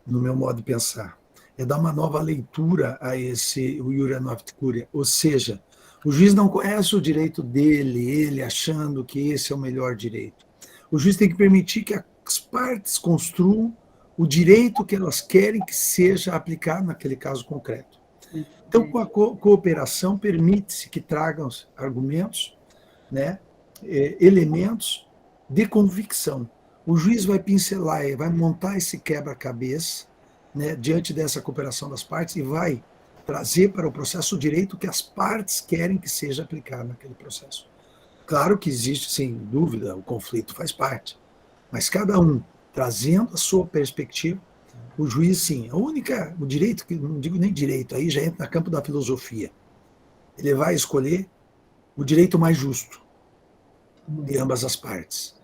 no meu modo de pensar. É dar uma nova leitura a o iura novit curia, ou seja, o juiz não conhece o direito dele, ele achando que esse é o melhor direito. O juiz tem que permitir que as partes construam o direito que elas querem que seja aplicado naquele caso concreto. Então, com a cooperação, permite-se que tragam argumentos, né, elementos de convicção. O juiz vai pincelar, vai montar esse quebra-cabeça, né, diante dessa cooperação das partes e vai trazer para o processo o direito que as partes querem que seja aplicado naquele processo. Claro que existe, sem dúvida, o conflito faz parte, mas cada um trazendo a sua perspectiva, o juiz, sim, o direito, que não digo nem direito, aí já entra no campo da filosofia. Ele vai escolher o direito mais justo de ambas as partes.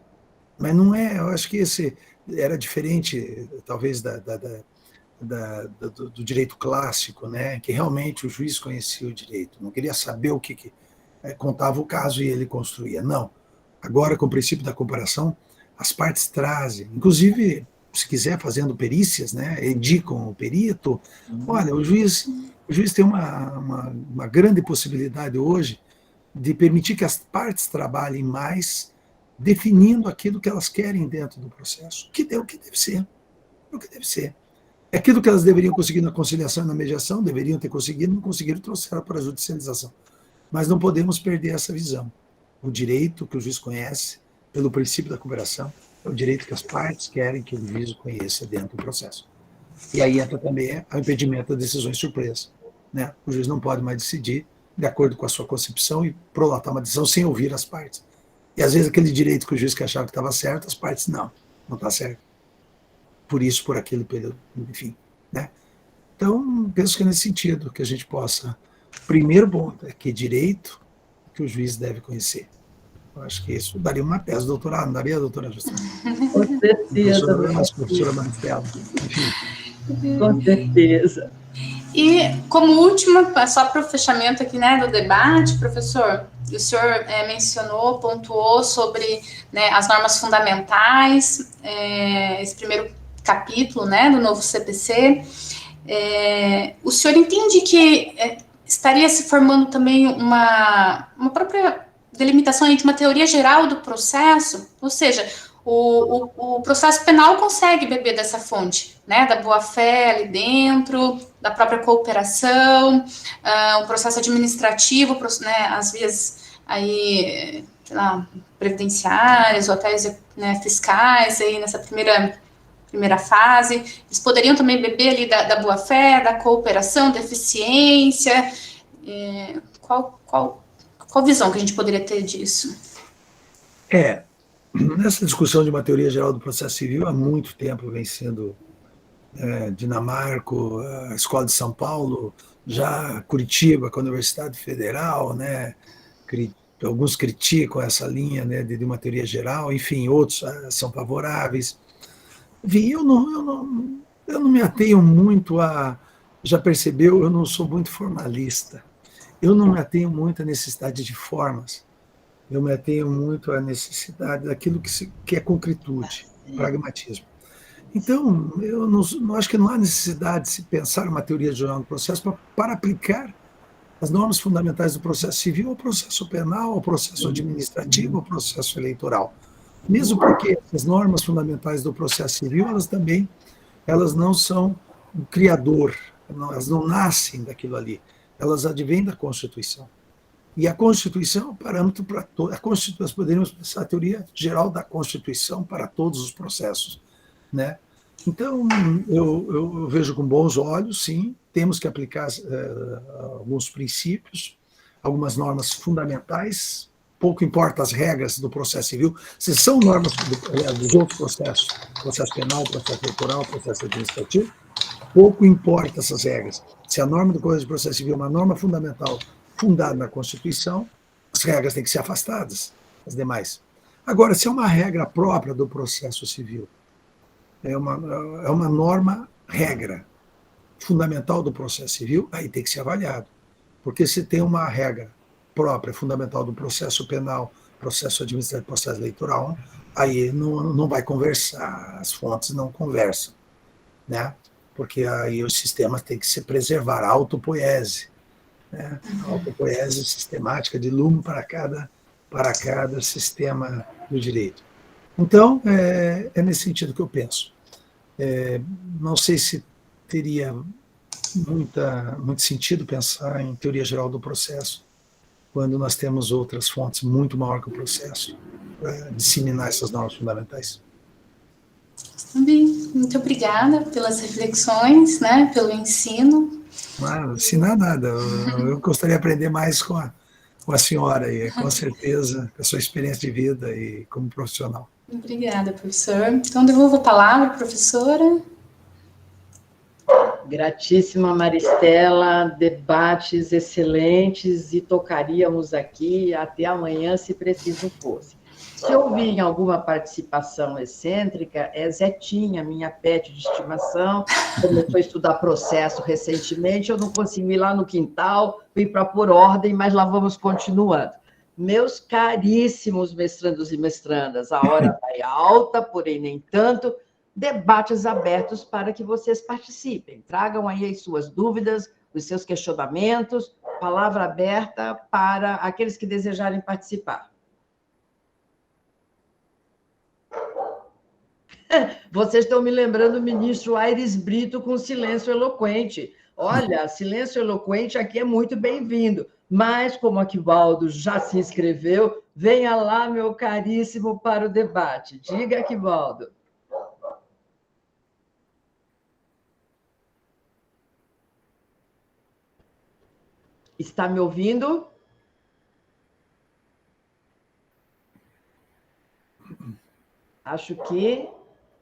Mas não é, eu acho que esse era diferente, talvez, do direito clássico, né, que realmente o juiz conhecia o direito, não queria saber o que contava o caso e ele construía. Não. Agora, com o princípio da comparação, as partes trazem, inclusive, se quiser, fazendo perícias, né, indicam o perito. Olha, o juiz tem uma grande possibilidade hoje de permitir que as partes trabalhem mais, definindo aquilo que elas querem dentro do processo, que é o que deve ser. O que deve ser. É aquilo que elas deveriam conseguir na conciliação e na mediação, deveriam ter conseguido, não conseguiram, trouxeram para a judicialização. Mas não podemos perder essa visão. O direito que o juiz conhece, pelo princípio da cooperação, é o direito que as partes querem que o juiz conheça dentro do processo. E aí entra também o impedimento das decisões surpresa, né? O juiz não pode mais decidir de acordo com a sua concepção e prolatar uma decisão sem ouvir as partes. E às vezes aquele direito que o juiz que achava que estava certo, as partes não está certo. Por isso, por aquilo, enfim, né? Então, penso que é nesse sentido que a gente possa... Primeiro ponto é que direito que o juiz deve conhecer. Eu acho que isso daria uma tese de doutorado, não daria, doutora Justina? Com certeza. Professora Maristela. Enfim. Com certeza. E, como última, só para o fechamento aqui, né, do debate, professor, o senhor mencionou, pontuou sobre, né, as normas fundamentais, esse primeiro capítulo, né, do novo CPC. O senhor entende que estaria se formando também uma própria delimitação de uma teoria geral do processo? Ou seja, o processo penal consegue beber dessa fonte, né, da boa-fé ali dentro, da própria cooperação, o processo administrativo, né, as vias aí, sei lá, previdenciárias ou até, né, fiscais aí nessa primeira fase. Eles poderiam também beber ali da boa-fé, da cooperação, da eficiência. Qual visão que a gente poderia ter disso? Nessa discussão de uma teoria geral do processo civil, há muito tempo vem sendo Dinamarca, a Escola de São Paulo, já Curitiba, com a Universidade Federal, né? Alguns criticam essa linha, né, de uma teoria geral, enfim, outros são favoráveis. Enfim, eu não me atenho muito a... Já percebeu, eu não sou muito formalista. Eu não me atenho muito à necessidade de formas. Eu me atenho muito à necessidade daquilo que é concretude, pragmatismo. Então, eu não acho que não há necessidade de se pensar uma teoria geral do processo para aplicar as normas fundamentais do processo civil ao processo penal, ao processo administrativo, ao processo eleitoral. Mesmo porque as normas fundamentais do processo civil, elas não são um criador, elas não nascem daquilo ali, elas advêm da Constituição. E a Constituição é um parâmetro para todos. Nós poderíamos pensar a teoria geral da Constituição para todos os processos, né? Então, eu vejo com bons olhos, sim, temos que aplicar alguns princípios, algumas normas fundamentais, pouco importa as regras do processo civil, se são normas dos outros processos, processo penal, processo eleitoral, processo administrativo, pouco importa essas regras. Se a norma do Código de Processo Civil é uma norma fundamental fundada na Constituição, as regras têm que ser afastadas, as demais. Agora, se é uma regra própria do processo civil, é uma norma, regra fundamental do processo civil, aí tem que ser avaliado. Porque se tem uma regra própria, fundamental do processo penal, processo administrativo, processo eleitoral, aí não vai conversar, as fontes não conversam, né? Porque aí o sistema tem que se preservar, a autopoiese, né? A autopoiese sistemática de Luhmann para cada sistema do direito. Então, é nesse sentido que eu penso. Não sei se teria muito sentido pensar em teoria geral do processo, quando nós temos outras fontes muito maior que o processo, para disseminar essas normas fundamentais. Bem, muito obrigada pelas reflexões, né, pelo ensino. Não ensinar nada, eu gostaria de aprender mais com a senhora, e com certeza, com a sua experiência de vida e como profissional. Obrigada, professor. Então, devolvo a palavra, professora. Gratíssima Maristela, debates excelentes e tocaríamos aqui até amanhã, se preciso fosse. Se houver alguma participação excêntrica, é Zetinha, minha pet de estimação, começou a estudar processo recentemente, eu não consegui ir lá no quintal, fui para pôr ordem, mas lá vamos continuando. Meus caríssimos mestrandos e mestrandas, a hora vai alta, porém nem tanto, debates abertos para que vocês participem. Tragam aí as suas dúvidas, os seus questionamentos, palavra aberta para aqueles que desejarem participar. Vocês estão me lembrando o ministro Aires Brito com silêncio eloquente. Olha, silêncio eloquente aqui é muito bem-vindo, mas como Aquivaldo já se inscreveu, venha lá, meu caríssimo, para o debate. Diga, Aquivaldo. Está me ouvindo? Acho que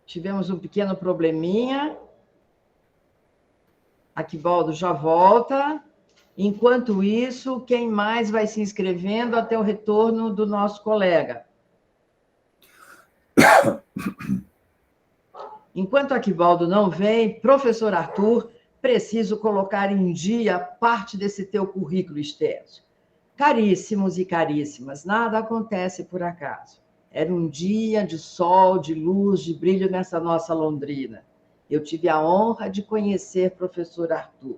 tivemos um pequeno probleminha. Aquivaldo já volta. Enquanto isso, quem mais vai se inscrevendo até o retorno do nosso colega? Enquanto Aquivaldo não vem, professor Arthur, preciso colocar em dia parte desse teu currículo extenso. Caríssimos e caríssimas, nada acontece por acaso. Era um dia de sol, de luz, de brilho nessa nossa Londrina. Eu tive a honra de conhecer professor Arthur,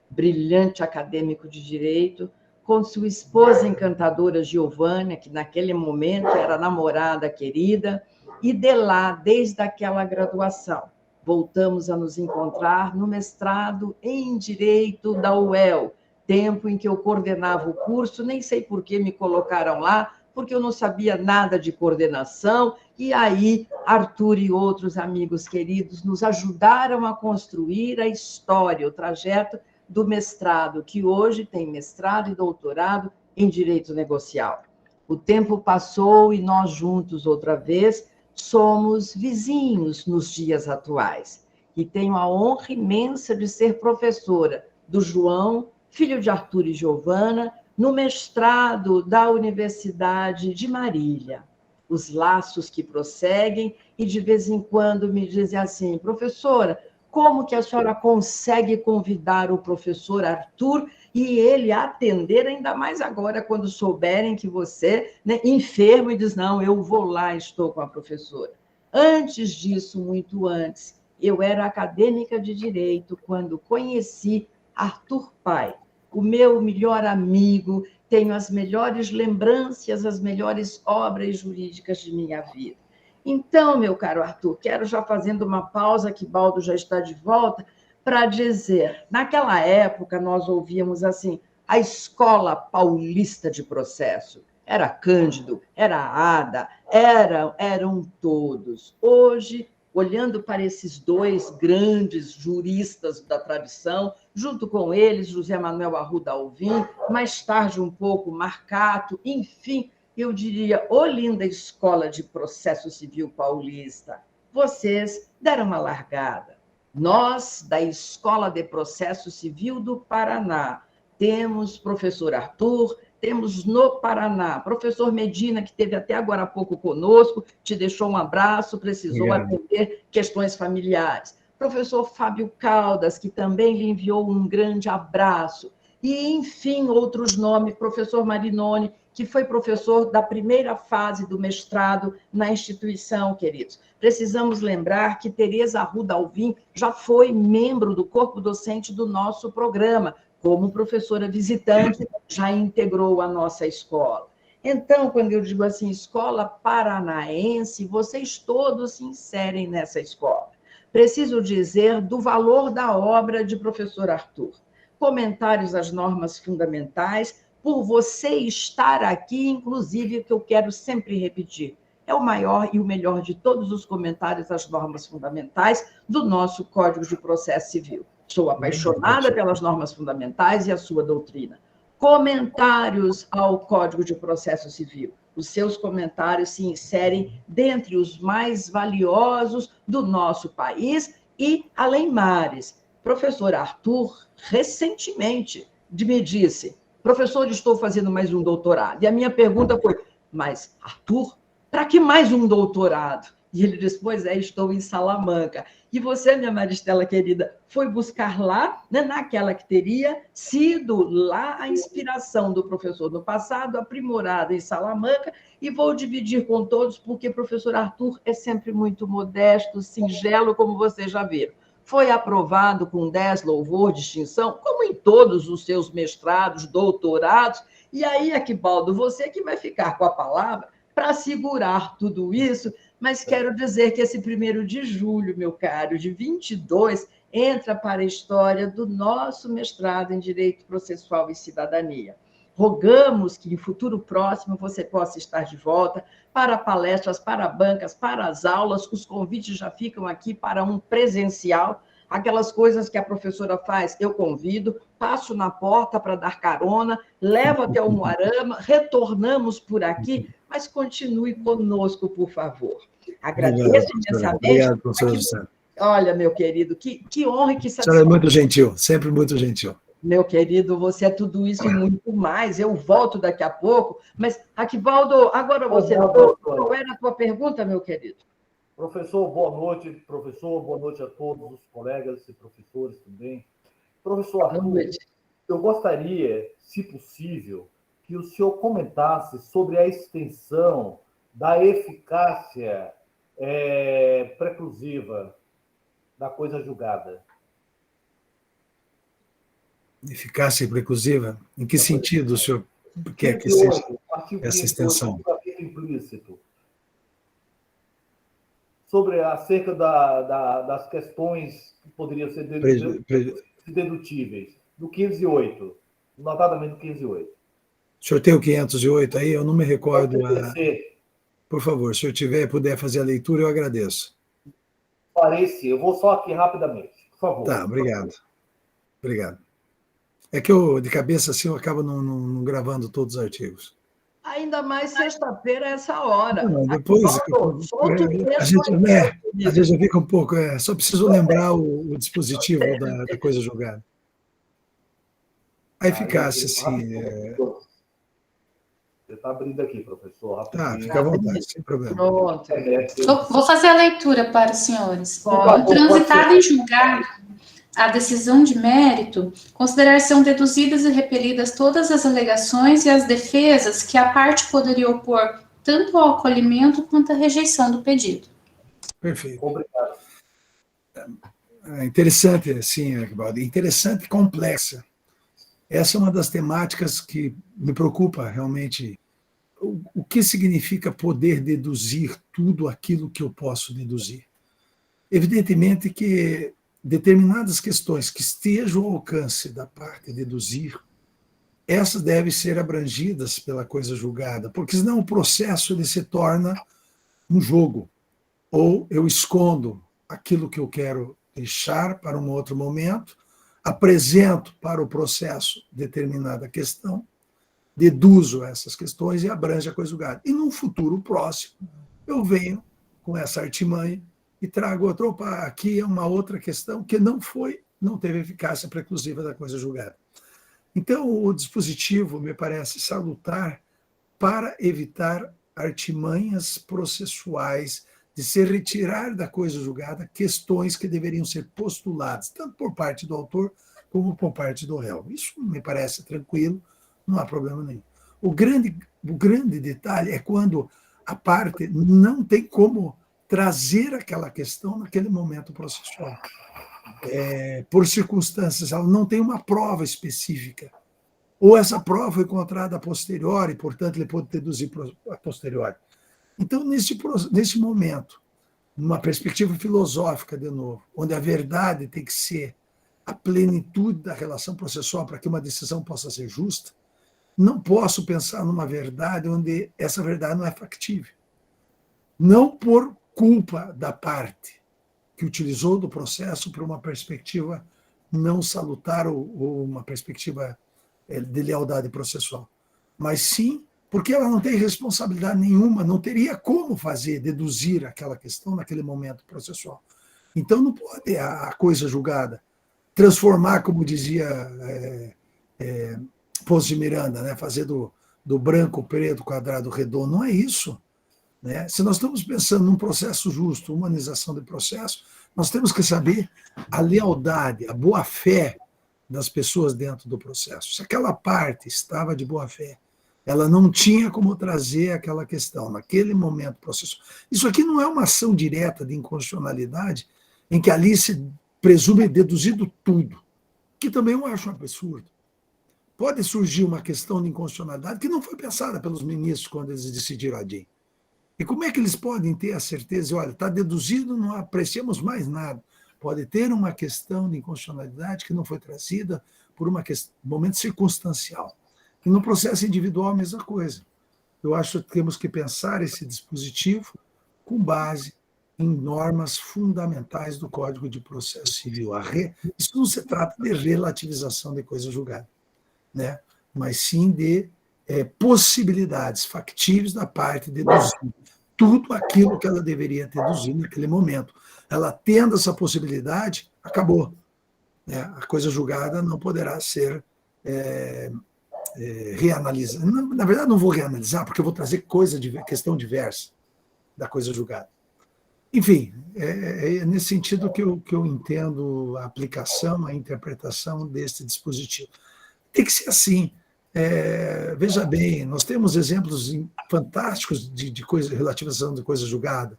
brilhante acadêmico de direito, com sua esposa encantadora Giovânia, que naquele momento era namorada querida, e de lá, desde aquela graduação, voltamos a nos encontrar no mestrado em Direito da UEL, tempo em que eu coordenava o curso, nem sei por que me colocaram lá, porque eu não sabia nada de coordenação, e aí Arthur e outros amigos queridos nos ajudaram a construir a história, o trajeto do mestrado, que hoje tem mestrado e doutorado em Direito Negocial. O tempo passou e nós juntos, outra vez, somos vizinhos nos dias atuais. E tenho a honra imensa de ser professora do João, filho de Arthur e Giovana, no mestrado da Universidade de Marília. Os laços que prosseguem, e de vez em quando me dizem assim, professora, como que a senhora consegue convidar o professor Arthur e ele atender, ainda mais agora, quando souberem que você, né, enfermo, e diz, não, eu vou lá, estou com a professora. Antes disso, muito antes, eu era acadêmica de Direito, quando conheci Arthur Pai, o meu melhor amigo, tenho as melhores lembranças, as melhores obras jurídicas de minha vida. Então, meu caro Arthur, quero já fazendo uma pausa, que Baldo já está de volta, para dizer, naquela época nós ouvíamos assim, a Escola Paulista de Processo. Era Cândido, era Ada, eram todos. Hoje, olhando para esses dois grandes juristas da tradição, junto com eles, José Manuel Arruda Alvim, mais tarde um pouco Marcato, enfim, eu diria, ô linda Escola de Processo Civil Paulista, vocês deram uma largada. Nós, da Escola de Processo Civil do Paraná, temos professor Arthur, temos no Paraná, professor Medina, que esteve até agora há pouco conosco, te deixou um abraço, precisou atender questões familiares. Professor Fábio Caldas, que também lhe enviou um grande abraço. E, enfim, outros nomes, professor Marinoni, que foi professor da primeira fase do mestrado na instituição, queridos. Precisamos lembrar que Tereza Arruda Alvim já foi membro do corpo docente do nosso programa, como professora visitante, já integrou a nossa escola. Então, quando eu digo assim, escola paranaense, vocês todos se inserem nessa escola. Preciso dizer do valor da obra de professor Arthur. Comentários às normas fundamentais, por você estar aqui, inclusive, que eu quero sempre repetir, é o maior e o melhor de todos os comentários às normas fundamentais do nosso Código de Processo Civil. Sou apaixonada pelas normas fundamentais e a sua doutrina. Comentários ao Código de Processo Civil. Os seus comentários se inserem dentre os mais valiosos do nosso país e além mares, professor Arthur, recentemente, me disse, professor, estou fazendo mais um doutorado. E a minha pergunta foi, mas, Arthur, para que mais um doutorado? E ele disse, pois é, estou em Salamanca. E você, minha Maristela querida, foi buscar lá, né, naquela que teria sido lá a inspiração do professor no passado, aprimorada em Salamanca, e vou dividir com todos, porque o professor Arthur é sempre muito modesto, singelo, como vocês já viram. Foi aprovado com 10 louvor, distinção, como em todos os seus mestrados, doutorados. E aí, Aquivaldo, você que vai ficar com a palavra para segurar tudo isso, mas quero dizer que esse 1º de julho, meu caro, de 22, entra para a história do nosso mestrado em Direito Processual e Cidadania. Rogamos que, em futuro próximo, você possa estar de volta para palestras, para bancas, para as aulas. Os convites já ficam aqui para um presencial. Aquelas coisas que a professora faz, eu convido, passo na porta para dar carona, levo até o Moarama, retornamos por aqui, mas continue conosco, por favor. Agradeço imensamente. Obrigado, professor José. Olha, meu querido, que honra e que satisfação. A senhora é muito gentil, sempre muito gentil. Meu querido, você é tudo isso e muito mais. Eu volto daqui a pouco, mas, Aquivaldo, agora você... Qual era a tua pergunta, meu querido? Professor, boa noite. Professor, boa noite a todos os colegas e professores também. Professor Arthur, eu gostaria, se possível, que o senhor comentasse sobre a extensão da eficácia preclusiva da coisa julgada. Eficácia preclusiva? Em que sentido o senhor quer que seja essa extensão? Implícito. Sobre acerca das questões que poderiam ser dedutíveis, do 508, notadamente do 508. O senhor tem o 508 aí? Eu não me recordo. Por favor, se o senhor tiver e puder fazer a leitura, eu agradeço. Parece, eu vou só aqui rapidamente, por favor. Tá, obrigado. Obrigado. É que eu, de cabeça assim, eu acabo não gravando todos os artigos. Ainda mais sexta-feira, essa hora. Não, depois, a gente já fica um pouco... só preciso lembrar o dispositivo da coisa julgada. A eficácia, sim. Você está abrindo aqui, professor. Tá, fica à vontade, sem problema. Pronto. Vou fazer a leitura para os senhores. Pode. Transitada em julgado a decisão de mérito, considerar-se-ão deduzidas e repelidas todas as alegações e as defesas que a parte poderia opor tanto ao acolhimento quanto à rejeição do pedido. Perfeito. Obrigado. Interessante, sim, Aquivaldo. Interessante e complexa. Essa é uma das temáticas que me preocupa realmente. O que significa poder deduzir tudo aquilo que eu posso deduzir? Evidentemente que determinadas questões que estejam ao alcance da parte deduzir, essas devem ser abrangidas pela coisa julgada, porque senão o processo ele se torna um jogo, ou eu escondo aquilo que eu quero deixar para um outro momento, apresento para o processo determinada questão, deduzo essas questões e abrange a coisa julgada. E num futuro próximo, eu venho com essa artimanha e trago outra, aqui é uma outra questão que não teve eficácia preclusiva da coisa julgada. Então, o dispositivo me parece salutar para evitar artimanhas processuais de se retirar da coisa julgada questões que deveriam ser postuladas, tanto por parte do autor como por parte do réu. Isso me parece tranquilo, não há problema nenhum. O grande detalhe é quando a parte não tem como trazer aquela questão naquele momento processual. Por circunstâncias, ela não tem uma prova específica. Ou essa prova foi encontrada a posteriori, portanto, ele pode deduzir a posteriori. Então, nesse momento, numa perspectiva filosófica, de novo, onde a verdade tem que ser a plenitude da relação processual para que uma decisão possa ser justa, não posso pensar numa verdade onde essa verdade não é factível. Não por culpa da parte que utilizou do processo para uma perspectiva não salutar ou uma perspectiva de lealdade processual, mas sim porque ela não tem responsabilidade nenhuma, não teria como deduzir aquela questão naquele momento processual. Então não pode a coisa julgada transformar, como dizia Ponce de Miranda, né? Fazer do branco preto, quadrado redondo. Não é isso. Né? Se nós estamos pensando num processo justo, humanização do processo, nós temos que saber a lealdade, a boa-fé das pessoas dentro do processo. Se aquela parte estava de boa-fé, ela não tinha como trazer aquela questão naquele momento processual. Isso aqui não é uma ação direta de inconstitucionalidade em que ali se presume deduzido tudo, que também eu acho um absurdo. Pode surgir uma questão de inconstitucionalidade que não foi pensada pelos ministros quando eles decidiram a DIN. E como é que eles podem ter a certeza, olha, está deduzido, não apreciamos mais nada. Pode ter uma questão de inconstitucionalidade que não foi trazida por um momento circunstancial. E no processo individual, a mesma coisa. Eu acho que temos que pensar esse dispositivo com base em normas fundamentais do Código de Processo Civil. Isso não se trata de relativização de coisa julgada, né? Mas sim de possibilidades factíveis da parte deduzida. Tudo aquilo que ela deveria deduzir naquele momento. Ela tendo essa possibilidade, acabou. Né? A coisa julgada não poderá ser reanalisada. Na verdade, não vou reanalisar, porque eu vou trazer questão diversa da coisa julgada. Enfim, é nesse sentido que eu entendo a aplicação, a interpretação desse dispositivo. Tem que ser assim. Veja bem, nós temos exemplos fantásticos de relativização de coisa julgada,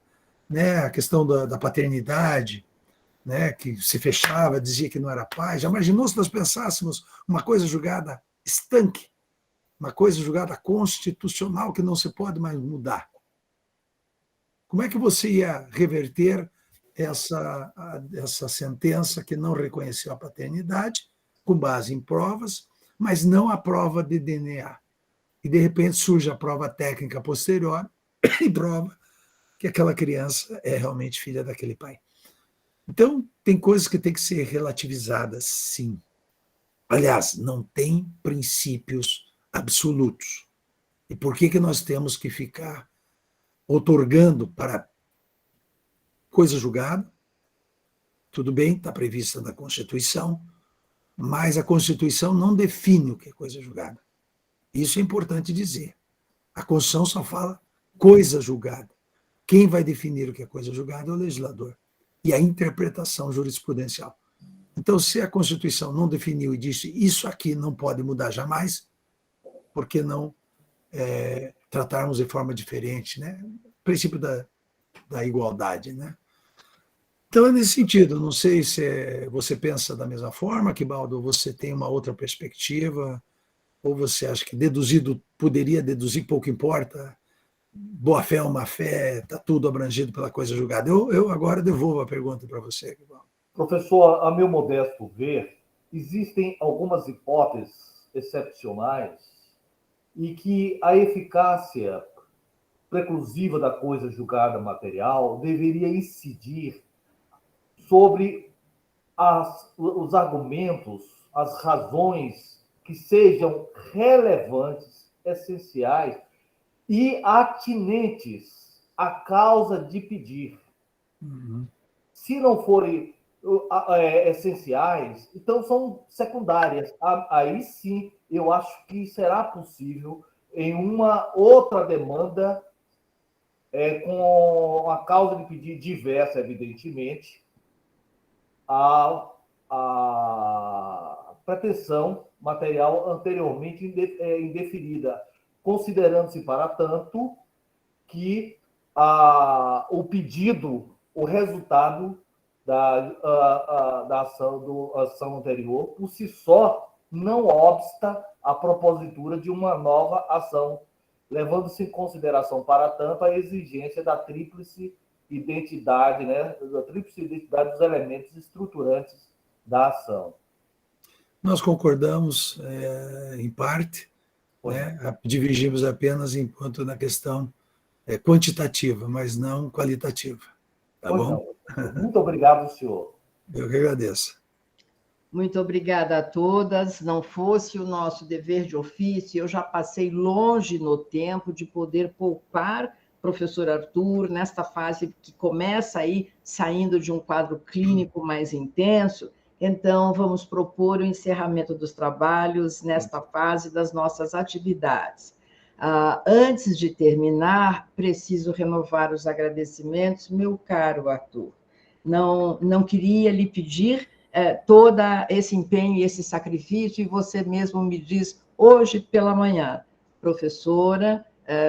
né? A questão da paternidade, né? Que se fechava, dizia que não era pai. Já imaginou se nós pensássemos uma coisa julgada estanque, uma coisa julgada constitucional que não se pode mais mudar? Como é que você ia reverter essa sentença que não reconheceu a paternidade, com base em provas, mas não a prova de DNA? E, de repente, surge a prova técnica posterior e prova que aquela criança é realmente filha daquele pai. Então, tem coisas que têm que ser relativizadas, sim. Aliás, não tem princípios absolutos. E por que nós temos que ficar outorgando para coisa julgada? Tudo bem, está prevista na Constituição, mas a Constituição não define o que é coisa julgada. Isso é importante dizer. A Constituição só fala coisa julgada. Quem vai definir o que é coisa julgada é o legislador. E a interpretação jurisprudencial. Então, se a Constituição não definiu e disse isso aqui não pode mudar jamais, por que não tratarmos de forma diferente, né? O princípio da igualdade, né? Então, é nesse sentido. Não sei se você pensa da mesma forma, Quibaldo, ou você tem uma outra perspectiva, ou você acha que poderia deduzir, pouco importa, boa fé ou má fé, está tudo abrangido pela coisa julgada. Eu agora devolvo a pergunta para você, Quibaldo. Professor, a meu modesto ver, existem algumas hipóteses excepcionais e que a eficácia preclusiva da coisa julgada material deveria incidir sobre os argumentos, as razões que sejam relevantes, essenciais e atinentes à causa de pedir. Uhum. Se não forem essenciais, então são secundárias. Aí sim, eu acho que será possível, em uma outra demanda, com a causa de pedir diversa, evidentemente, a pretensão material anteriormente indeferida, considerando-se, para tanto, que o pedido, o resultado da ação anterior, por si só, não obsta à propositura de uma nova ação, levando-se em consideração, para tanto, a exigência da tríplice identidade, né, da tríplice identidade dos elementos estruturantes da ação. Nós concordamos, em parte, né, divergimos apenas enquanto na questão quantitativa, mas não qualitativa. Tá bom? Não. Muito obrigado, senhor. Eu que agradeço. Muito obrigada a todas. Não fosse o nosso dever de ofício, eu já passei longe no tempo de poder poupar professor Arthur nesta fase que começa aí saindo de um quadro clínico mais intenso Então, vamos propor o encerramento dos trabalhos nesta fase das nossas atividades. Antes de terminar, preciso renovar os agradecimentos, meu caro Arthur. Não queria lhe pedir todo esse empenho e esse sacrifício, e você mesmo me diz hoje pela manhã, professora,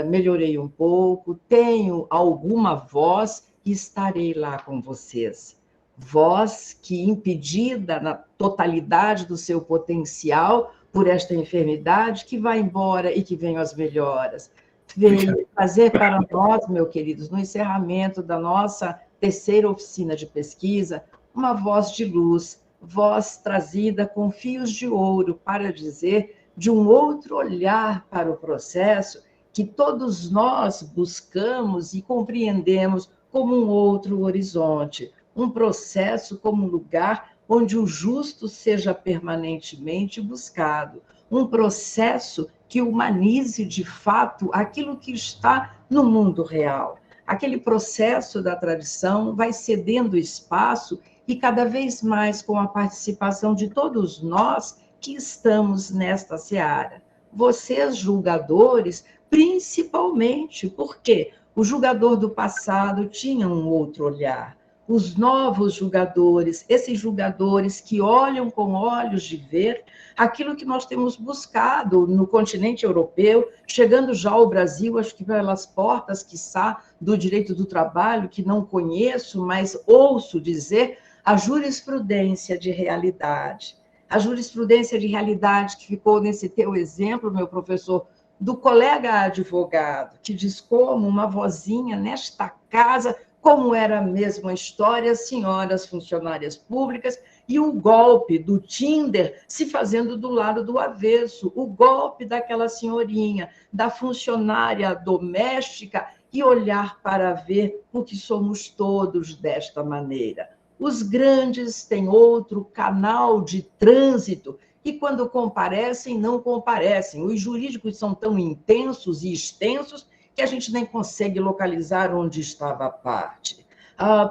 melhorei um pouco, tenho alguma voz e estarei lá com vocês. Voz que, impedida na totalidade do seu potencial por esta enfermidade, que vai embora e que venham as melhoras. Veio fazer para nós, meus queridos, no encerramento da nossa terceira oficina de pesquisa, uma voz de luz, voz trazida com fios de ouro para dizer de um outro olhar para o processo que todos nós buscamos e compreendemos como um outro horizonte, um processo como um lugar onde o justo seja permanentemente buscado, um processo que humanize de fato aquilo que está no mundo real. Aquele processo da tradição vai cedendo espaço e cada vez mais com a participação de todos nós que estamos nesta seara. Vocês, julgadores, principalmente, porque o julgador do passado tinha um outro olhar. Os novos julgadores, esses julgadores que olham com olhos de ver aquilo que nós temos buscado no continente europeu, chegando já ao Brasil, acho que pelas portas, quiçá, do direito do trabalho, que não conheço, mas ouço dizer, a jurisprudência de realidade. A jurisprudência de realidade que ficou nesse teu exemplo, meu professor, do colega advogado, que diz como uma vozinha nesta casa, como era a mesma história, senhoras funcionárias públicas, e o golpe do Tinder se fazendo do lado do avesso, o golpe daquela senhorinha, da funcionária doméstica, e olhar para ver o que somos todos desta maneira. Os grandes têm outro canal de trânsito, e quando comparecem, não comparecem. Os jurídicos são tão intensos e extensos que a gente nem consegue localizar onde estava a parte.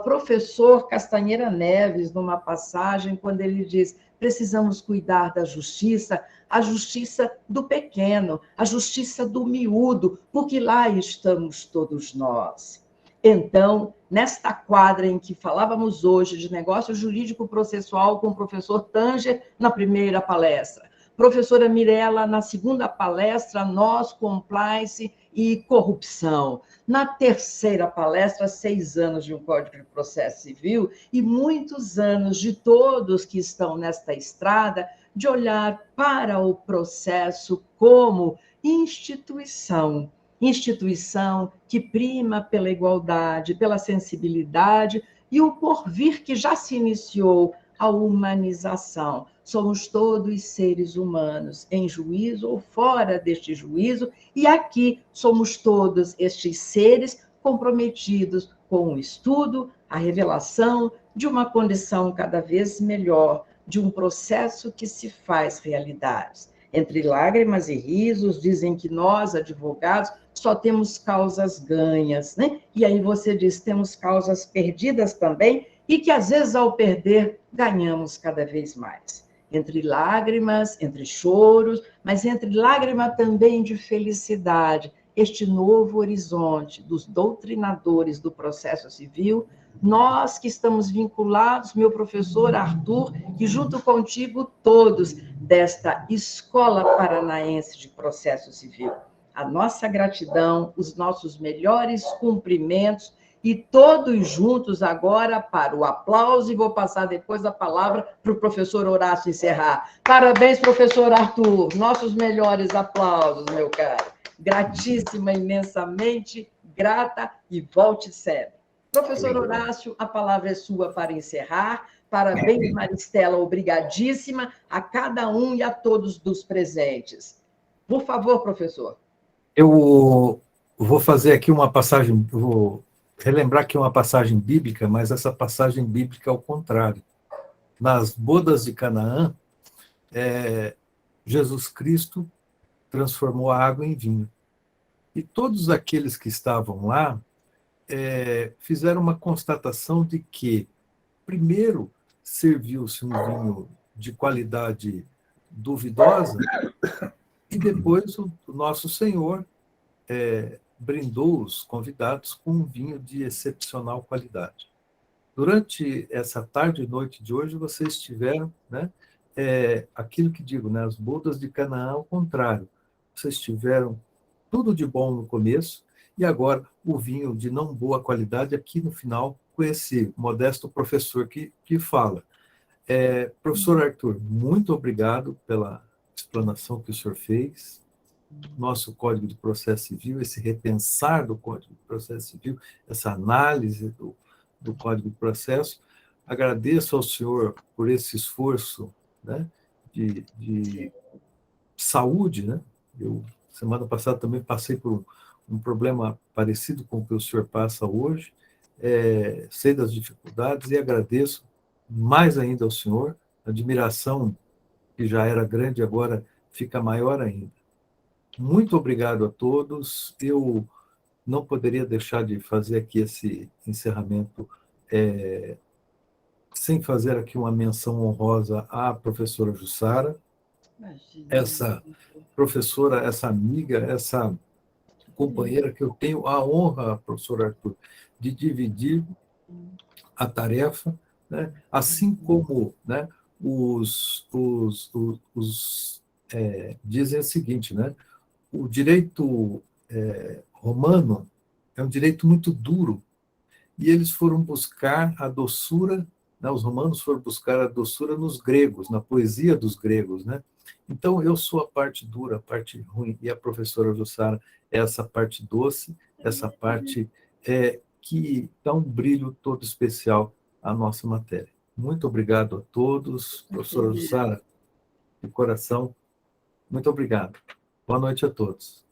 Professor Castanheira Neves, numa passagem, quando ele diz: precisamos cuidar da justiça, a justiça do pequeno, a justiça do miúdo, porque lá estamos todos nós. Então, nesta quadra em que falávamos hoje de negócio jurídico processual com o professor Tanger na primeira palestra, professora Mirella na segunda palestra, nós, compliance e corrupção. Na terceira palestra, 6 anos de um Código de Processo Civil e muitos anos de todos que estão nesta estrada de olhar para o processo como instituição que prima pela igualdade, pela sensibilidade e o porvir que já se iniciou, a humanização. Somos todos seres humanos, em juízo ou fora deste juízo, e aqui somos todos estes seres comprometidos com o estudo, a revelação de uma condição cada vez melhor, de um processo que se faz realidade. Entre lágrimas e risos, dizem que nós, advogados, só temos causas ganhas, né? E aí você diz, temos causas perdidas também, e que, às vezes, ao perder, ganhamos cada vez mais. Entre lágrimas, entre choros, mas entre lágrima também de felicidade, este novo horizonte dos doutrinadores do processo civil, nós que estamos vinculados, meu professor Arthur, e junto contigo todos, desta Escola Paranaense de Processo Civil. A nossa gratidão, os nossos melhores cumprimentos, e todos juntos agora para o aplauso, e vou passar depois a palavra para o professor Horácio encerrar. Parabéns, professor Arthur, nossos melhores aplausos, meu caro. Gratíssima, imensamente grata, e volte sempre. Professor Horácio, a palavra é sua para encerrar. Parabéns, Maristela, obrigadíssima a cada um e a todos dos presentes. Por favor, professor. Eu vou fazer aqui uma passagem, vou relembrar aqui uma passagem bíblica, mas essa passagem bíblica é ao contrário. Nas bodas de Canaã, Jesus Cristo transformou a água em vinho. E todos aqueles que estavam lá fizeram uma constatação de que, primeiro, serviu-se um vinho de qualidade duvidosa, e depois o nosso Senhor brindou os convidados com um vinho de excepcional qualidade. Durante essa tarde e noite de hoje, vocês tiveram, né, aquilo que digo, né, as bodas de Canaã ao contrário. Vocês tiveram tudo de bom no começo, e agora o vinho de não boa qualidade aqui no final, com esse modesto professor que fala. Professor Arthur, muito obrigado pela explanação que o senhor fez. Nosso Código de Processo Civil, esse repensar do Código de Processo Civil, essa análise do Código de Processo. Agradeço ao senhor por esse esforço, né, de saúde, né? Eu, semana passada, também passei por um problema parecido com o que o senhor passa hoje. Sei das dificuldades e agradeço mais ainda ao senhor. A admiração, que já era grande, agora fica maior ainda. Muito obrigado a todos. Eu não poderia deixar de fazer aqui esse encerramento sem fazer aqui uma menção honrosa à professora Jussara, essa professora, essa amiga, essa companheira que eu tenho a honra, professor Arthur, de dividir a tarefa, né? Assim como, né, dizem o seguinte, né? O direito romano é um direito muito duro, e eles foram buscar a doçura, né? Os romanos foram buscar a doçura nos gregos, na poesia dos gregos, né? Então, eu sou a parte dura, a parte ruim, e a professora Jussara é essa parte doce, essa parte que dá um brilho todo especial à nossa matéria. Muito obrigado a todos. Professora Jussara, de coração, muito obrigado. Boa noite a todos.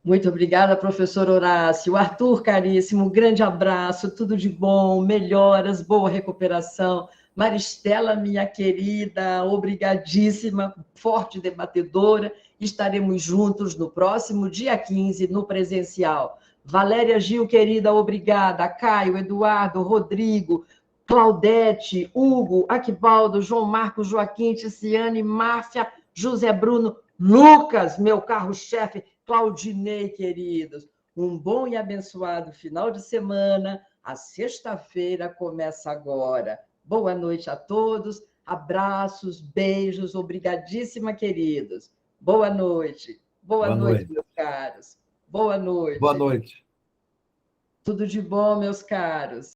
Muito obrigada, professor Horácio. Arthur, caríssimo, um grande abraço, tudo de bom, melhoras, boa recuperação. Maristela, minha querida, obrigadíssima, forte debatedora. Estaremos juntos no próximo dia 15, no presencial. Valéria Gil, querida, obrigada. Caio, Eduardo, Rodrigo, Claudete, Hugo, Aquivaldo, João Marcos, Joaquim, Ticiane, Márcia, José Bruno, Lucas, meu carro-chefe, Claudinei, queridos. Um bom e abençoado final de semana. A sexta-feira começa agora. Boa noite a todos. Abraços, beijos. Obrigadíssima, queridos. Boa noite. Boa noite, meus caros. Boa noite. Boa noite. Tudo de bom, meus caros.